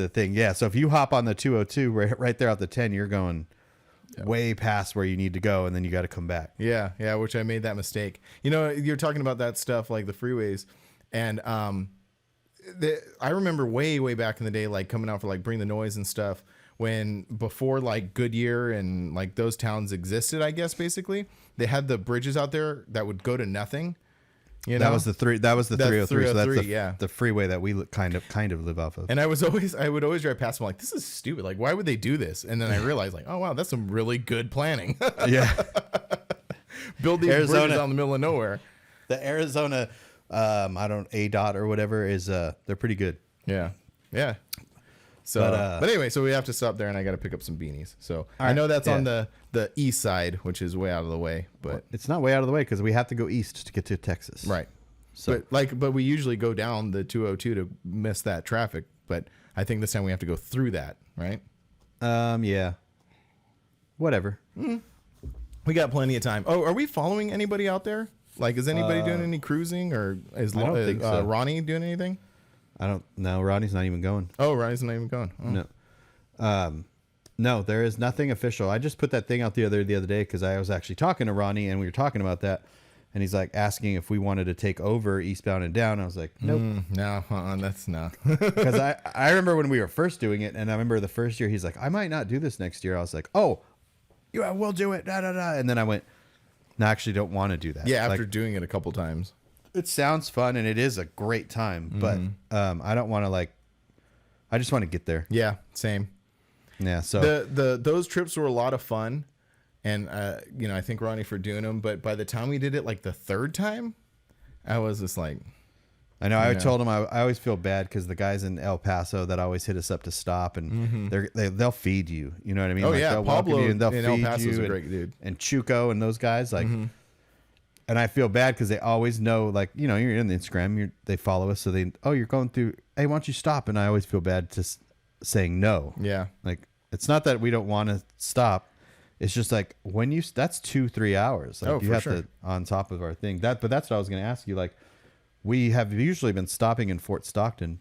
thing. Yeah. So if you hop on the 202 right there at the 10, you're going way past where you need to go. And then you got to come back. Yeah. Yeah. Which I made that mistake. You know, you're talking about that stuff like the freeways and, I remember way back in the day, like coming out for like Bring the Noise and stuff when before like Goodyear and like those towns existed, I guess, basically they had the bridges out there that would go to nothing. You know? That was the 303. So that's the freeway that we kind of live off of. And I would always drive past them like, this is stupid. Like, why would they do this? And then I realized like, oh wow, that's some really good planning. Yeah. Build these bridges out in the middle of nowhere. The Arizona ADOT or whatever is they're pretty good. Yeah. Yeah. So but anyway, so we have to stop there and I got to pick up some beanies. So I know that's on the east side, which is way out of the way, but it's not way out of the way because we have to go east to get to Texas. Right. So but we usually go down the 202 to miss that traffic, but I think this time we have to go through that, right? Yeah. Whatever. We got plenty of time. Oh, are we following anybody out there? Like, is anybody doing any cruising, or is Ronnie doing anything? I don't know. Ronnie's not even going. Oh, Ronnie's not even going. Oh. No. No, there is nothing official. I just put that thing out the other day because I was actually talking to Ronnie and we were talking about that. And he's like asking if we wanted to take over eastbound and down. I was like, nope. No, that's not. Because I remember when we were first doing it, and I remember the first year he's like, I might not do this next year. I was like, oh, yeah, we'll do it. Da, da, da. And then I went, no, I actually don't want to do that. Yeah, after doing it a couple times. It sounds fun and it is a great time, but I don't want to I just want to get there. Yeah, same. Yeah, so those trips were a lot of fun, and I thank Ronnie for doing them. But by the time we did it like the third time, I was just like, I know. I told him I always feel bad because the guys in El Paso that always hit us up to stop, and they'll feed you. You know what I mean? Oh yeah, Pablo in El Paso's a great dude, and Chuco and those guys And I feel bad because they always know, you're in the Instagram, they follow us, so you're going through. Hey, why don't you stop? And I always feel bad just saying no. Yeah, it's not that we don't want to stop. It's just like that's 2-3 hours. You have to on top of our thing. But that's what I was going to ask you. We have usually been stopping in Fort Stockton.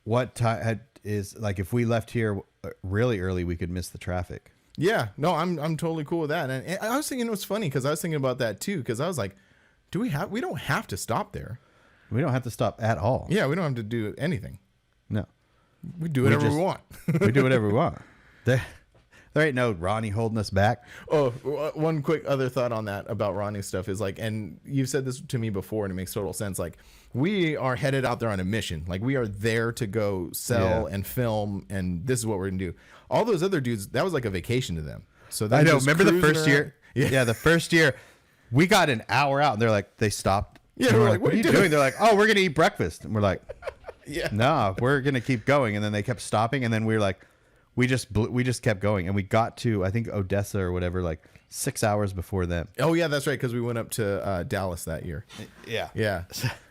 What time is if we left here really early, we could miss the traffic. Yeah, no, I'm totally cool with that. And I was thinking it was funny because I was thinking about that too. Because I was like, we don't have to stop there. We don't have to stop at all. Yeah, we don't have to do anything. No, we do whatever we want. We do whatever we want. There ain't no Ronnie holding us back. Oh, one quick other thought on that about Ronnie stuff is like, and you've said this to me before, and it makes total sense. Like, we are headed out there on a mission. Like, we are there to go sell and film, and this is what we're gonna do. All those other dudes, that was like a vacation to them. So I know. just Remember the cruising first around- year? Yeah, the first year, we got an hour out, and they're like, they stopped. Yeah, And we're like, what are you doing? They're like, oh, we're gonna eat breakfast, and we're like, Yeah. no, we're gonna keep going. And then they kept stopping, and then we were like, we just kept going, and we got to, I think, Odessa or whatever, like 6 hours before them. Oh yeah, that's right. Because we went up to Dallas that year. Yeah. Yeah,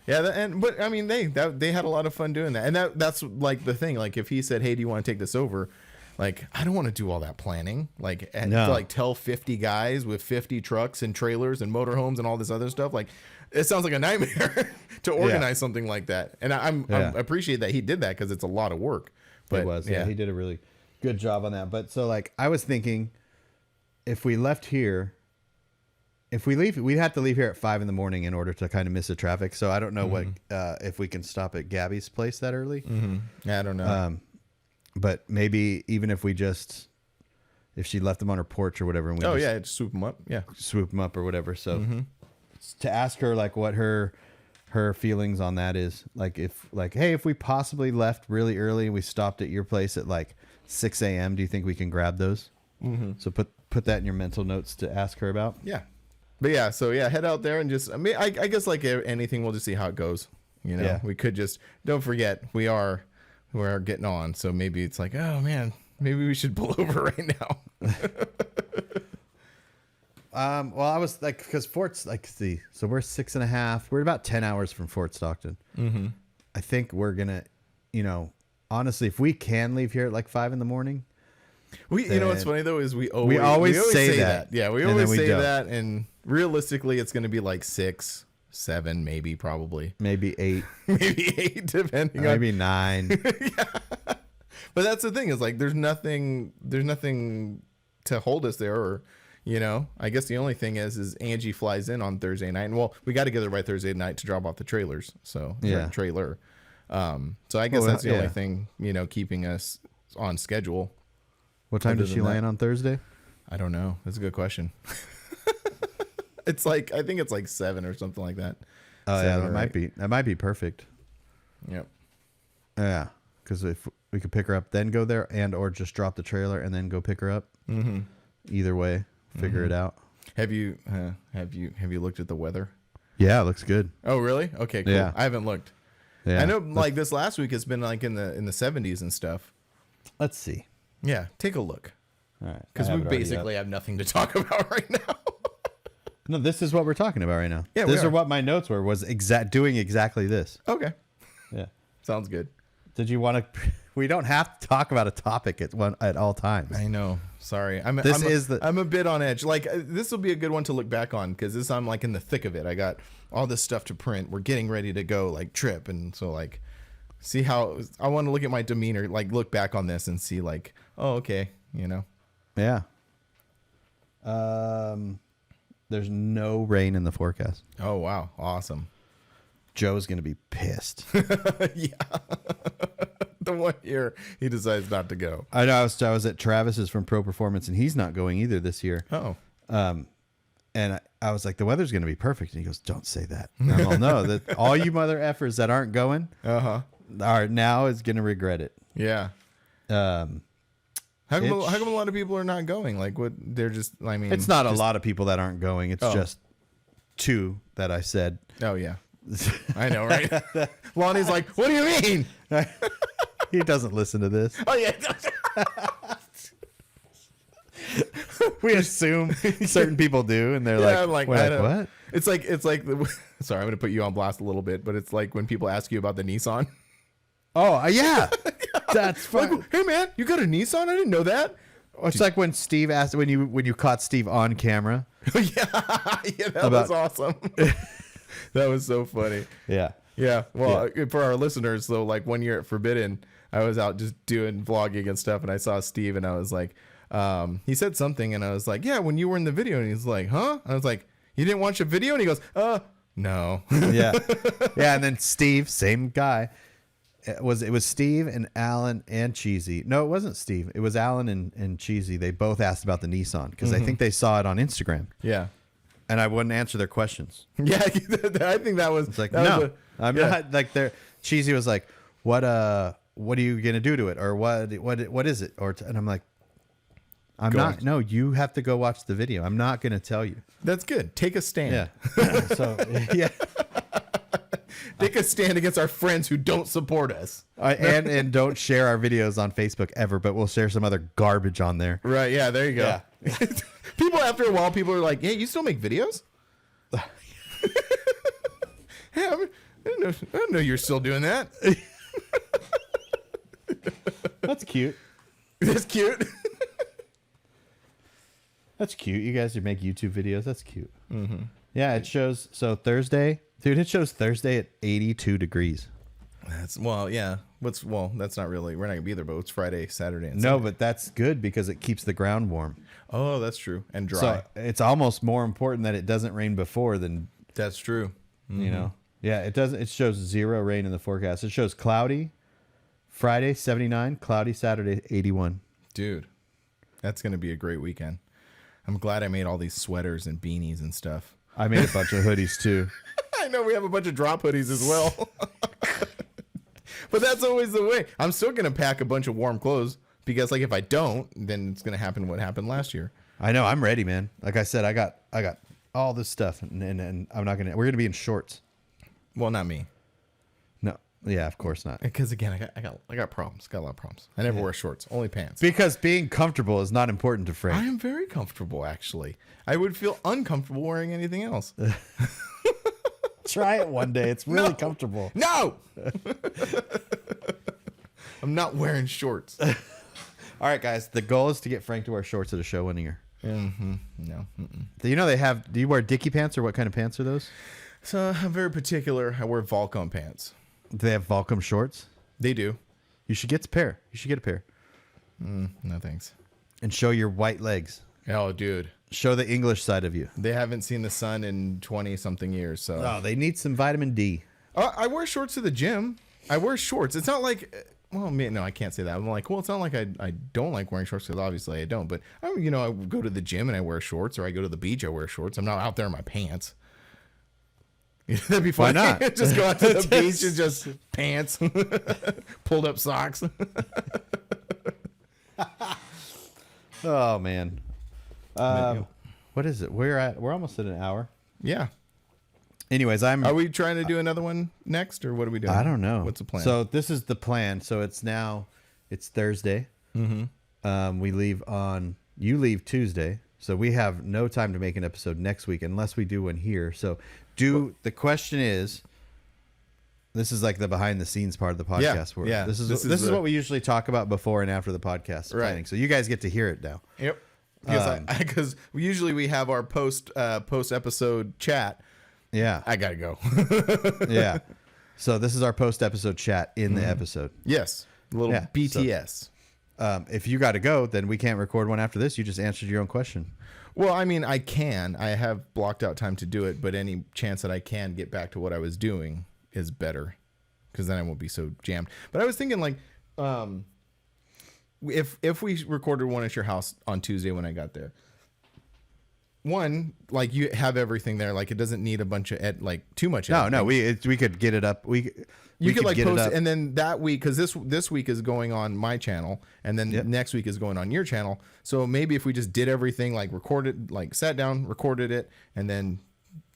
yeah. But I mean, they had a lot of fun doing that, and that's like the thing. Like, if he said, "Hey, do you want to take this over?" Like, I don't want to do all that planning. Like, and No. to, like, tell 50 guys with 50 trucks and trailers and motorhomes and all this other stuff. Like, it sounds like a nightmare to organize something like that. And I appreciate that he did that because it's a lot of work. But It was. Yeah, he did a really good job on that. But so, like, I was thinking, if we left here, if we leave, we'd have to leave here at 5 a.m. in order to kind of miss the traffic. So I don't know what if we can stop at Gabby's place that early. Yeah, I don't know. But maybe even if we just, if she left them on her porch or whatever, and we just swoop them up. Yeah. swoop them up or whatever. So to ask her like what her feelings on that is, like, if like, hey, if we possibly left really early and we stopped at your place at like 6 a.m., do you think we can grab those? So put that in your mental notes to ask her about. Yeah. But yeah, so yeah, head out there and just, I mean, I guess like anything, we'll just see how it goes. You know, we could just, don't forget, we're getting on. So maybe it's like, oh man, maybe we should pull over right now. Well, I was like, because Fort's like, see, so we're 6.5, we're about 10 hours from Fort Stockton. I think we're gonna, you know, honestly, if we can leave here at like 5 a.m, You know what's funny though is we always say that. Yeah, we always say that, and realistically, it's going to be like 6, 7, maybe, probably, maybe 8, maybe 8, depending on maybe 9. Yeah. But that's the thing is like there's nothing to hold us there, or you know, I guess the only thing is Angie flies in on Thursday night, and well, we got to get there by Thursday night to drop off the trailers. So trailer. So I guess that's the only thing, you know, keeping us on schedule. What time does she land on Thursday? I don't know. That's a good question. It's like, I think it's like 7 or something like that. Oh yeah, that might be perfect. Yep. Yeah, because if we could pick her up, then go there, and or just drop the trailer and then go pick her up. Either way, figure it out. Have you looked at the weather? Yeah, it looks good. Oh really? Okay, cool. Yeah. I haven't looked. Yeah. I know like this last week it's been like in the 70s and stuff. Let's see. Yeah, take a look. All right. Because we basically have nothing to talk about right now. No, this is what we're talking about right now. Yeah, these are what my notes were, was doing exactly this. Okay. Yeah. Sounds good. Did you want to, we don't have to talk about a topic at all times. I know. Sorry. I'm a bit on edge. Like this will be a good one to look back on because I'm like in the thick of it. I got all this stuff to print. We're getting ready to go like trip. And so like, see how I want to look at my demeanor, like look back on this and see like, oh, okay. You know? Yeah. There's no rain in the forecast. Oh, wow. Awesome. Joe's going to be pissed. Yeah. The one year he decides not to go. I know. I was at Travis's from Pro Performance, and he's not going either this year. Oh. And I was like, the weather's going to be perfect. And he goes, don't say that. And I'm all, no, that all you mother effers that aren't going are now is going to regret it. Yeah. How come a lot of people are not going? Like, what? They're just, I mean, it's not a lot of people that aren't going. It's just 2 that I said. Oh, yeah. I know, right? Lonnie's like, what do you mean? He doesn't listen to this. Oh, yeah. We assume certain people do, and they're like, what? It's like, sorry, I'm going to put you on blast a little bit, but it's like when people ask you about the Nissan. Oh, yeah. That's fun. Like, hey, man, you got a Nissan? I didn't know that. It's like when Steve asked, when you caught Steve on camera. Yeah, that was awesome. That was so funny. Yeah. Yeah. Well, for our listeners, though, like 1 year at Forbidden, I was out just doing vlogging and stuff, and I saw Steve, and I was like, he said something, and I was like, yeah, when you were in the video, and he's like, huh? I was like, you didn't watch a video? And he goes, no. Yeah. Yeah, and then Steve, same guy, it was Steve and Alan and Cheesy. No, it wasn't Steve. It was Alan and Cheesy. They both asked about the Nissan because I think they saw it on Instagram. Yeah. And I wouldn't answer their questions. Yeah, I think that was. It's like, that no, was I'm not like there. Cheesy was like, what are you gonna do to it, or what is it, and I'm like, I'm not. No, you have to go watch the video. I'm not gonna tell you. That's good. Take a stand. Yeah. So yeah. Take a stand against our friends who don't support us. And don't share our videos on Facebook ever, but we'll share some other garbage on there. Right. Yeah. There you go. Yeah. People, after a while, people are like, "Hey, you still make videos?" Hey, I didn't know you're still doing that. That's cute. That's cute. That's cute. You guys who make YouTube videos, that's cute. Mm-hmm. Yeah, it shows. So Thursday, dude, it shows Thursday at 82 degrees. That's yeah. That's not really. We're not gonna be there, but it's Friday, Saturday, and No, Sunday. but that's good because it keeps the ground warm. Oh, that's true, and dry. So it's almost more important that it doesn't rain before than. That's true. Mm-hmm. You know. Yeah, it doesn't. It shows 0 rain in the forecast. It shows cloudy Friday 79, cloudy Saturday 81. Dude, that's gonna be a great weekend. I'm glad I made all these sweaters and beanies and stuff. I made a bunch of hoodies too. I know we have a bunch of drop hoodies as well. But that's always the way. I'm still going to pack a bunch of warm clothes because, like, if I don't, then it's going to happen what happened last year. I know. I'm ready, man. Like I said, I got all this stuff, and I'm not gonna. We're gonna be in shorts. Well, not me. No. Yeah, of course not. Because again, I got problems. Got a lot of problems. I never wear shorts. Only pants. Because being comfortable is not important to Frank. I am very comfortable, actually. I would feel uncomfortable wearing anything else. Try it one day. It's really comfortable. No. I'm not wearing shorts. All right, guys. The goal is to get Frank to wear shorts at a show one year. Mm-hmm. No. Mm-mm. Do you know they have? Do you wear Dickie pants or what kind of pants are those? So I'm very particular. I wear Volcom pants. Do they have Volcom shorts? They do. You should get a pair. You should get a pair. No thanks. And show your white legs. Oh, dude. Show the English side of you. They haven't seen the sun in 20-something years, so. Oh, they need some vitamin D. I wear shorts to the gym. I wear shorts. It's not like, well, no, I can't say that. I'm like, well, it's not like I don't like wearing shorts because obviously I don't. But I go to the gym and I wear shorts, or I go to the beach, I wear shorts. I'm not out there in my pants. That'd be fun. Why not? Just go out to the beach and just pants, pulled up socks. Oh man. What is it? We're almost at an hour. Yeah. Anyways, Are we trying to do another one next, or what are we doing? I don't know. What's the plan? So this is the plan. So it's Thursday. Mm-hmm. You leave Tuesday. So we have no time to make an episode next week unless we do one here. So the question is, this is like the behind the scenes part of the podcast. Yeah. This is what we usually talk about before and after the podcast planning. Right. So you guys get to hear it now. Yep. Because usually we have our post episode chat. Yeah. I gotta go. Yeah. So this is our post episode chat in the episode. Yes. A little BTS. If you got to go, then we can't record one after this. You just answered your own question. Well, I mean, I have blocked out time to do it, but any chance that I can get back to what I was doing is better, because then I won't be so jammed. But I was thinking, like, if we recorded one at your house on Tuesday when I got there, one, like, you have everything there, like, it doesn't need a bunch of too much editing. No, we could get it up. You could like post it, and then that week, because this week is going on my channel, and then next week is going on your channel. So maybe if we just did everything, like recorded, like sat down, recorded it, and then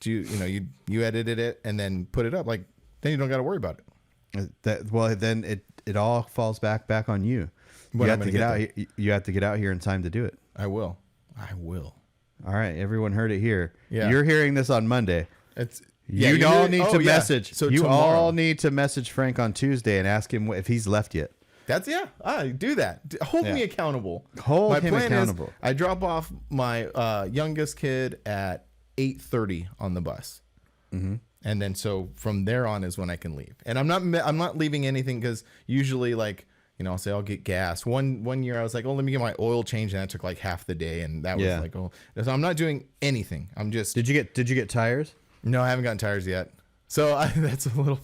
you edited it and then put it up, like, then you don't got to worry about it. Then it all falls back on you. You have to get out. You have to get out here in time to do it. I will. All right, everyone heard it here. Yeah. You're hearing this on Monday. You all need to message. So you all need to message Frank on Tuesday and ask him if he's left yet. I do that. Hold me accountable. Hold him accountable. I drop off my youngest kid at 8:30 on the bus, and then so from there on is when I can leave. And I'm not leaving anything, because usually, like, I'll say I'll get gas. One year I was like, oh, let me get my oil changed, and that took like half the day, and that was like, oh, so I'm not doing anything. I'm just. Did you get tires? No, I haven't gotten tires yet. So that's a little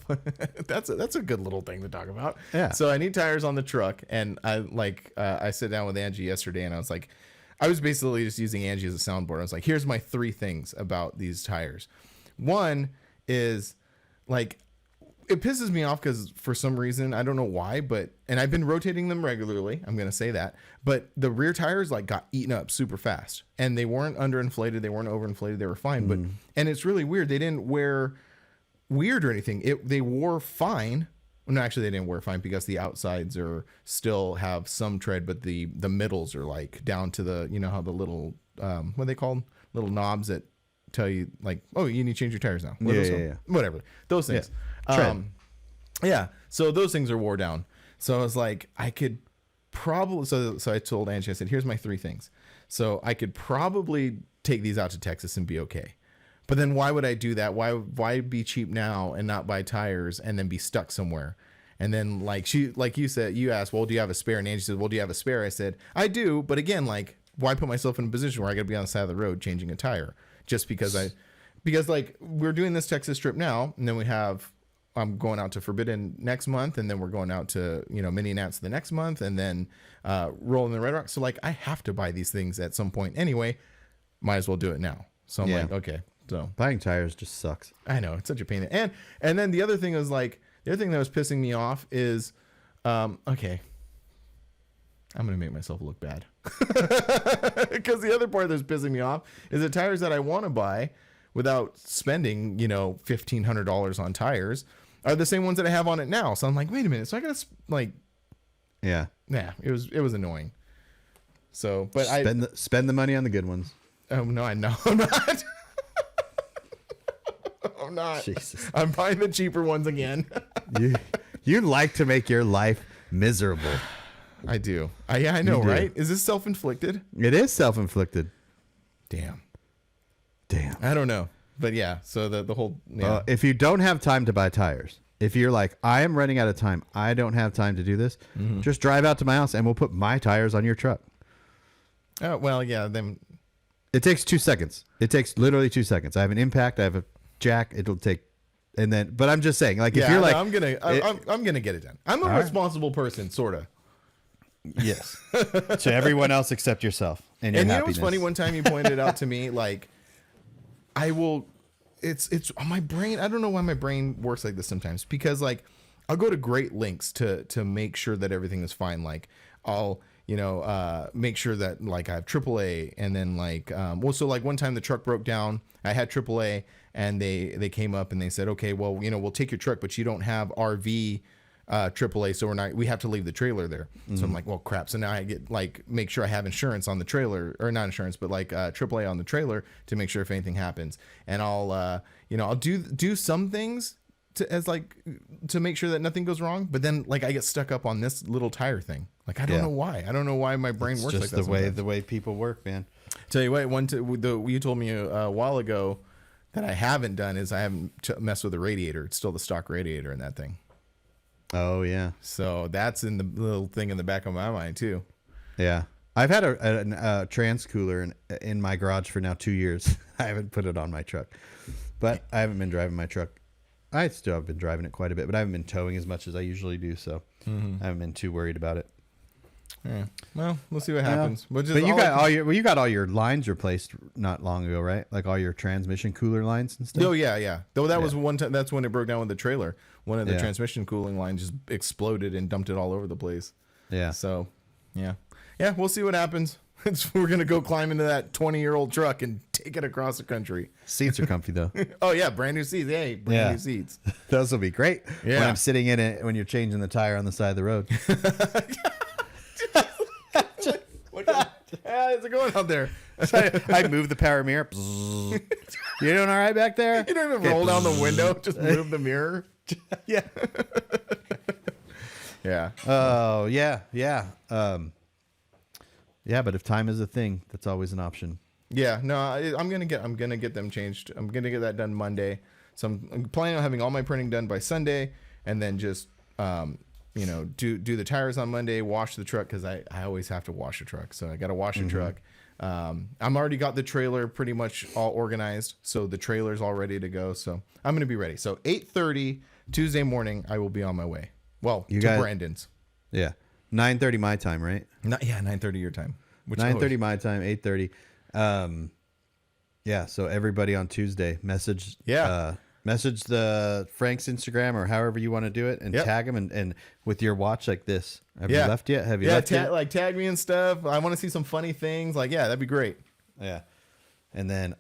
that's a good little thing to talk about. Yeah. So I need tires on the truck, and I sit down with Angie yesterday, and I was like, I was basically just using Angie as a soundboard. I was like, here's my 3 things about these tires. One is like, it pisses me off because for some reason, I don't know why, and I've been rotating them regularly. I'm going to say that, but the rear tires like got eaten up super fast, and they weren't underinflated. They weren't overinflated. They were fine. And it's really weird. They didn't wear weird or anything. They wore fine. Well, no, actually they didn't wear fine because the outsides are still have some tread, but the middles are like down to the, you know how the little, what are they called? Little knobs that tell you like, oh, you need to change your tires now. Yeah. Whatever. Those things. Yeah. So those things are wore down. So I was like, I could probably, so I told Angie, I said, here's my 3 things. So I could probably take these out to Texas and be okay. But then why would I do that? Why be cheap now and not buy tires and then be stuck somewhere? And then like you said, you asked, well, do you have a spare? And Angie said, well, do you have a spare? I said, I do. But again, like, why put myself in a position where I got to be on the side of the road changing a tire just because like we're doing this Texas trip now. And then I'm going out to Forbidden next month. And then we're going out to, Mini Nats the next month, and then rolling the Red Rock. So like, I have to buy these things at some point anyway. Might as well do it now. So I'm like, okay. So buying tires just sucks. I know, it's such a pain. And then the other thing was like, the other thing that was pissing me off is, okay, I'm going to make myself look bad. Because the other part that's pissing me off is the tires that I want to buy without spending, $1,500 on tires are the same ones that I have on it now. So I'm like, wait a minute. So I got to like, yeah, it was annoying. So, but spend the money on the good ones. Oh no, I'm not. I'm not. Jesus. I'm buying the cheaper ones again. You like to make your life miserable. I do. I know, right? Is this self-inflicted? It is self-inflicted. Damn. I don't know. But yeah, so the whole... Yeah. If you don't have time to buy tires, if you're like, I am running out of time, I don't have time to do this, just drive out to my house and we'll put my tires on your truck. Oh, well, yeah. Then it takes 2 seconds. It takes literally 2 seconds. I have an impact. I have a jack. It'll take... And then, but I'm just saying, like, if you're like, I'm gonna get it done. I'm a responsible person, sort of. Yes. To everyone else except yourself and your happiness. You know what's funny? One time you pointed out to me, like, it's on my brain. I don't know why my brain works like this sometimes, because like I'll go to great lengths to make sure that everything is fine. Like I'll, make sure that like I have AAA, and then like, so like one time the truck broke down, I had AAA, and they came up and they said, okay, well, we'll take your truck, but you don't have RV AAA, so we have to leave the trailer there. So I'm like, well, crap. So now I get like, make sure I have insurance on the trailer, or not insurance, but like AAA on the trailer to make sure if anything happens. And I'll, I'll do some things to make sure that nothing goes wrong. But then like I get stuck up on this little tire thing. Like, I don't know why. I don't know why my brain works like that. Just the way people work, man. Tell you what, you told me a while ago that I haven't done is I haven't messed with the radiator. It's still the stock radiator in that thing. Oh yeah. So that's in the little thing in the back of my mind too. Yeah. I've had a trans cooler in my garage for now 2 years. I haven't put it on my truck, but I haven't been driving my truck. I still have been driving it quite a bit, but I haven't been towing as much as I usually do. So I haven't been too worried about it. Yeah. Well, we'll see what happens. But you got all your lines replaced not long ago, right? Like all your transmission cooler lines and stuff. Oh yeah. Though that was one time. That's when it broke down with the trailer. One of the transmission cooling lines just exploded and dumped it all over the place. Yeah. So, yeah. We'll see what happens. We're gonna go climb into that 20-year-old truck and take it across the country. Seats are comfy though. Oh yeah, brand new seats. Hey, brand new seats. Those will be great. Yeah. When I'm sitting in it when you're changing the tire on the side of the road. How's it going out there? I move the power mirror. You doing all right back there? You don't even roll down the window. Just move the mirror. Yeah. Yeah. Oh yeah. Yeah, but if time is a thing, that's always an option. Yeah. No, I'm gonna get them changed. I'm gonna get that done Monday. So I'm planning on having all my printing done by Sunday, and then just do the tires on Monday, wash the truck, because I always have to wash a truck. So I got to wash the truck, I'm already got the trailer pretty much all organized. So the trailer's all ready to go. So I'm going to be ready. So 8:30 Tuesday morning, I will be on my way. Well, Brandon's. Yeah. 9:30 my time, right? 9:30 your time. 9:30 my time, 8:30. Yeah, so everybody on Tuesday message the Frank's Instagram or however you want to do it and tag him and with your watch like this. Have you left yet? Have you left yet? Like tag me and stuff. I want to see some funny things. Like, yeah, that'd be great. Yeah. And then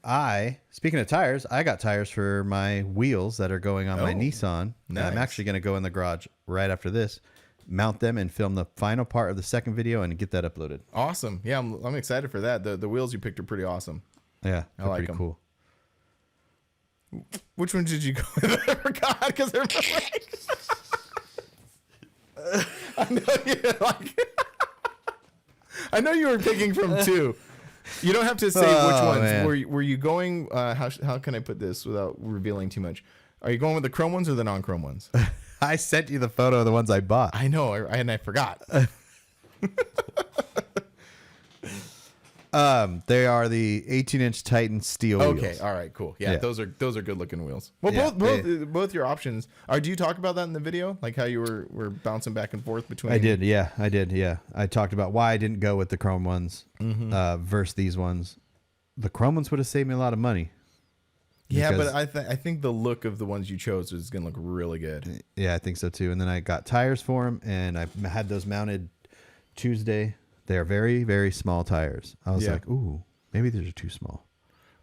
speaking of tires, I got tires for my wheels that are going on my Nissan. Nice. I'm actually going to go in the garage right after this, mount them and film the final part of the second video and get that uploaded. Awesome. Yeah, I'm excited for that. The wheels you picked are pretty awesome. Yeah, I like pretty them. Cool. Which one did you go with? I forgot because they're like... I know you're like... I know you were picking from two. You don't have to say which ones. Man. Were you going? How can I put this without revealing too much? Are you going with the chrome ones or the non-chrome ones? I sent you the photo of the ones I bought. I know, and I forgot. They are the 18-inch Titan steel wheels. Okay, all right, cool. Yeah, those are good looking wheels. Well, both your options are. Do you talk about that in the video, like how you were bouncing back and forth between? I did. Yeah. I talked about why I didn't go with the chrome ones versus these ones. The chrome ones would have saved me a lot of money. Yeah, but I think the look of the ones you chose is gonna look really good. Yeah, I think so too. And then I got tires for them, and I had those mounted Tuesday. They are very, very small tires. I was like, ooh, maybe these are too small.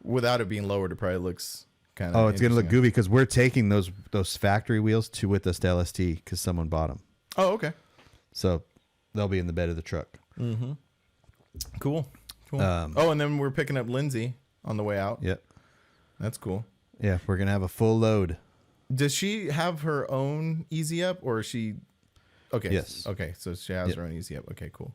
Without it being lowered, it probably looks kind of... Oh, it's going to look goofy because we're taking those factory wheels with us to LST because someone bought them. Oh, okay. So they'll be in the bed of the truck. Mm-hmm. Cool. And then we're picking up Lindsay on the way out. Yep. That's cool. Yeah, we're going to have a full load. Does she have her own Easy Up or is she... Okay. Yes. Okay, so she has her own Easy Up. Okay, cool.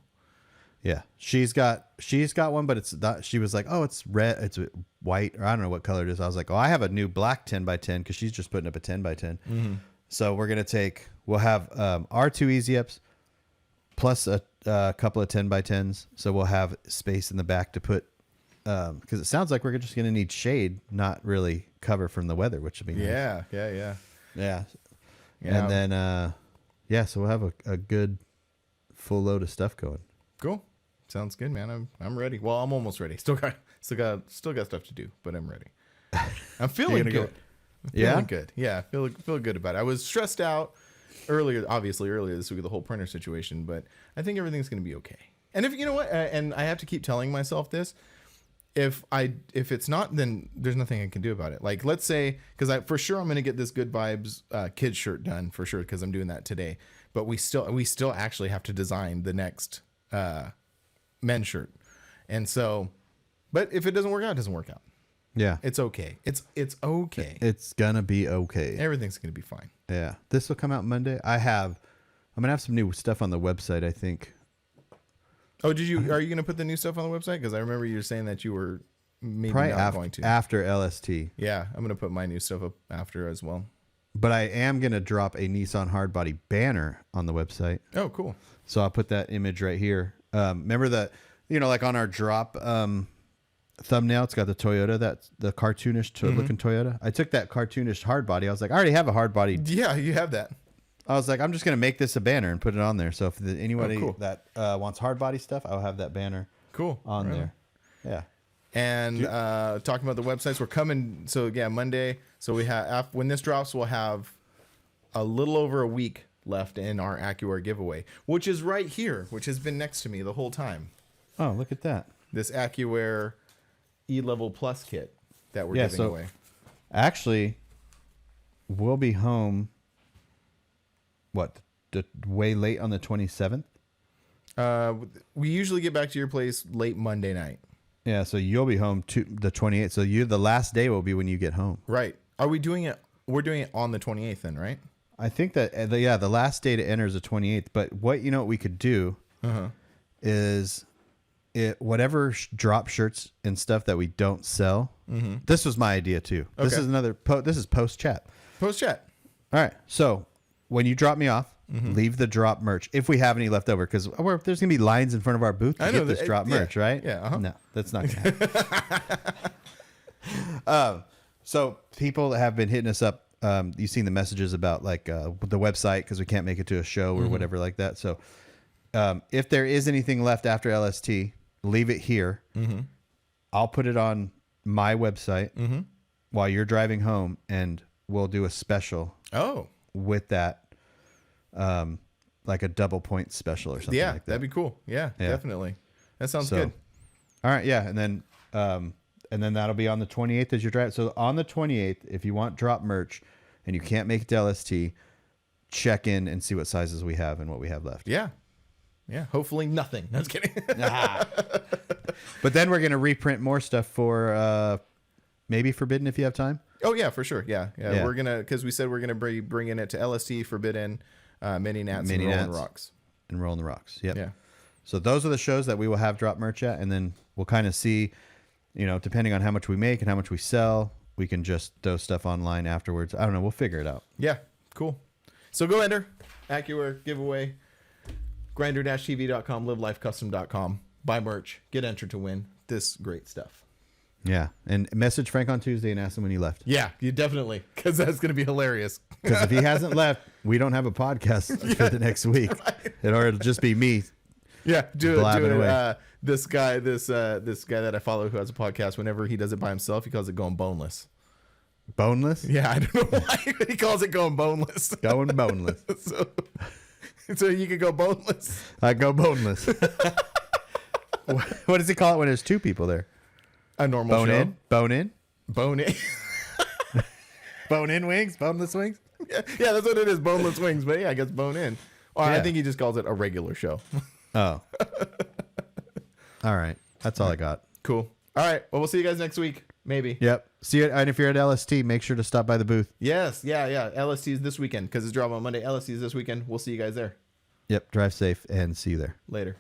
Yeah, she's got one, but it's not. She was like, "Oh, it's red, it's white, or I don't know what color it is." I was like, "Oh, I have a new black 10x10 because she's just putting up a 10x10." Mm-hmm. So we'll have our two Easy Ups plus a couple of 10x10s. So we'll have space in the back to put because it sounds like we're just going to need shade, not really cover from the weather, which would be nice. Yeah. And then so we'll have a good full load of stuff going. Cool. Sounds good, man. I'm ready. Well, I'm almost ready. Still got stuff to do, but I'm ready. I'm feeling good. Feeling good. Yeah, feel good about it. I was stressed out earlier this week with the whole printer situation, but I think everything's going to be okay. And if you know what, and I have to keep telling myself this, if it's not, then there's nothing I can do about it. Like, let's say, because for sure I'm going to get this Good Vibes kids shirt done for sure because I'm doing that today. But we still actually have to design the next men's shirt, and so, but if it doesn't work out, it doesn't work out. Yeah, it's okay. It's okay. It's gonna be okay. Everything's gonna be fine. Yeah, this will come out Monday. I'm gonna have some new stuff on the website, I think. Oh, are you gonna put the new stuff on the website? Because I remember you were saying that you were maybe not going to after LST. Yeah, I'm gonna put my new stuff up after as well. But I am gonna drop a Nissan hardbody banner on the website. Oh, cool. So I'll put that image right here. Remember that, like on our drop thumbnail, it's got the Toyota, that's the cartoonish looking Toyota. I took that cartoonish hard body. I was like, I already have a hard body. Yeah, you have that. I was like, I'm just going to make this a banner and put it on there. So if anybody that wants hard body stuff, I'll have that banner on there. Yeah. And talking about the websites, we're coming. So yeah, Monday. So we have, when this drops, we'll have a little over a week left in our AccuAir giveaway, which is right here, which has been next to me the whole time. Oh, look at that. This AccuAir E-Level Plus kit that we're giving away. Actually, we'll be home, way late on the 27th? We usually get back to your place late Monday night. Yeah, so you'll be home to the 28th. So the last day will be when you get home. Right. Are we doing it? We're doing it on the 28th then, right? I think that the last day to enter is the 28th. But what we could do is whatever drop shirts and stuff that we don't sell. Mm-hmm. This was my idea too. Okay. This is this is post chat. Post chat. All right. So when you drop me off, leave the drop merch if we have any left over, because there's gonna be lines in front of our booth to get this drop merch, right? Yeah. No, that's not gonna happen. So people have been hitting us up. You've seen the messages about like the website because we can't make it to a show or whatever like that. So if there is anything left after LST, leave it here. I'll put it on my website while you're driving home, and we'll do a special with that, like a double point special or something like that. That'd be cool. Yeah, definitely. That sounds good. All right, yeah, and then that'll be on the 28th as you're driving. So on the 28th, if you want drop merch and you can't make it to LST, check in and see what sizes we have and what we have left. Yeah. Hopefully nothing. No, I was kidding. But then we're going to reprint more stuff for maybe Forbidden if you have time. Oh, yeah, for sure. Yeah. We're going to, because we said we're going to be bringing it to LST, Forbidden, Mini Nats, and Rolling Rocks. And Rolling the Rocks. Yep. Yeah. So those are the shows that we will have drop merch at, and then we'll kind of see, depending on how much we make and how much we sell, we can just throw stuff online afterwards. I don't know. We'll figure it out. Yeah. Cool. So go enter. AccuWare giveaway. Grinder-TV.com, livelifecustom.com. Buy merch. Get entered to win this great stuff. Yeah. And message Frank on Tuesday and ask him when he left. Yeah, you definitely. Because that's going to be hilarious. Because if he hasn't left, we don't have a podcast for the next week. Right. It'll just be me. Yeah, do it. This guy that I follow who has a podcast, whenever he does it by himself, he calls it going boneless. Boneless? Yeah, I don't know why he calls it going boneless. Going boneless. So you could go boneless. I go boneless. What does he call it when there's two people there? A normal bone show. In? Bone in? Bone in. Bone in wings? Boneless wings? Yeah, that's what it is. Boneless wings. But yeah, I guess bone in. Or I think he just calls it a regular show. Oh. All right. That's all I got. Cool. All right. Well, we'll see you guys next week. Maybe. Yep. See you. And if you're at LST, make sure to stop by the booth. Yes. Yeah. LST is this weekend because it's drop on Monday. LST is this weekend. We'll see you guys there. Yep. Drive safe and see you there. Later.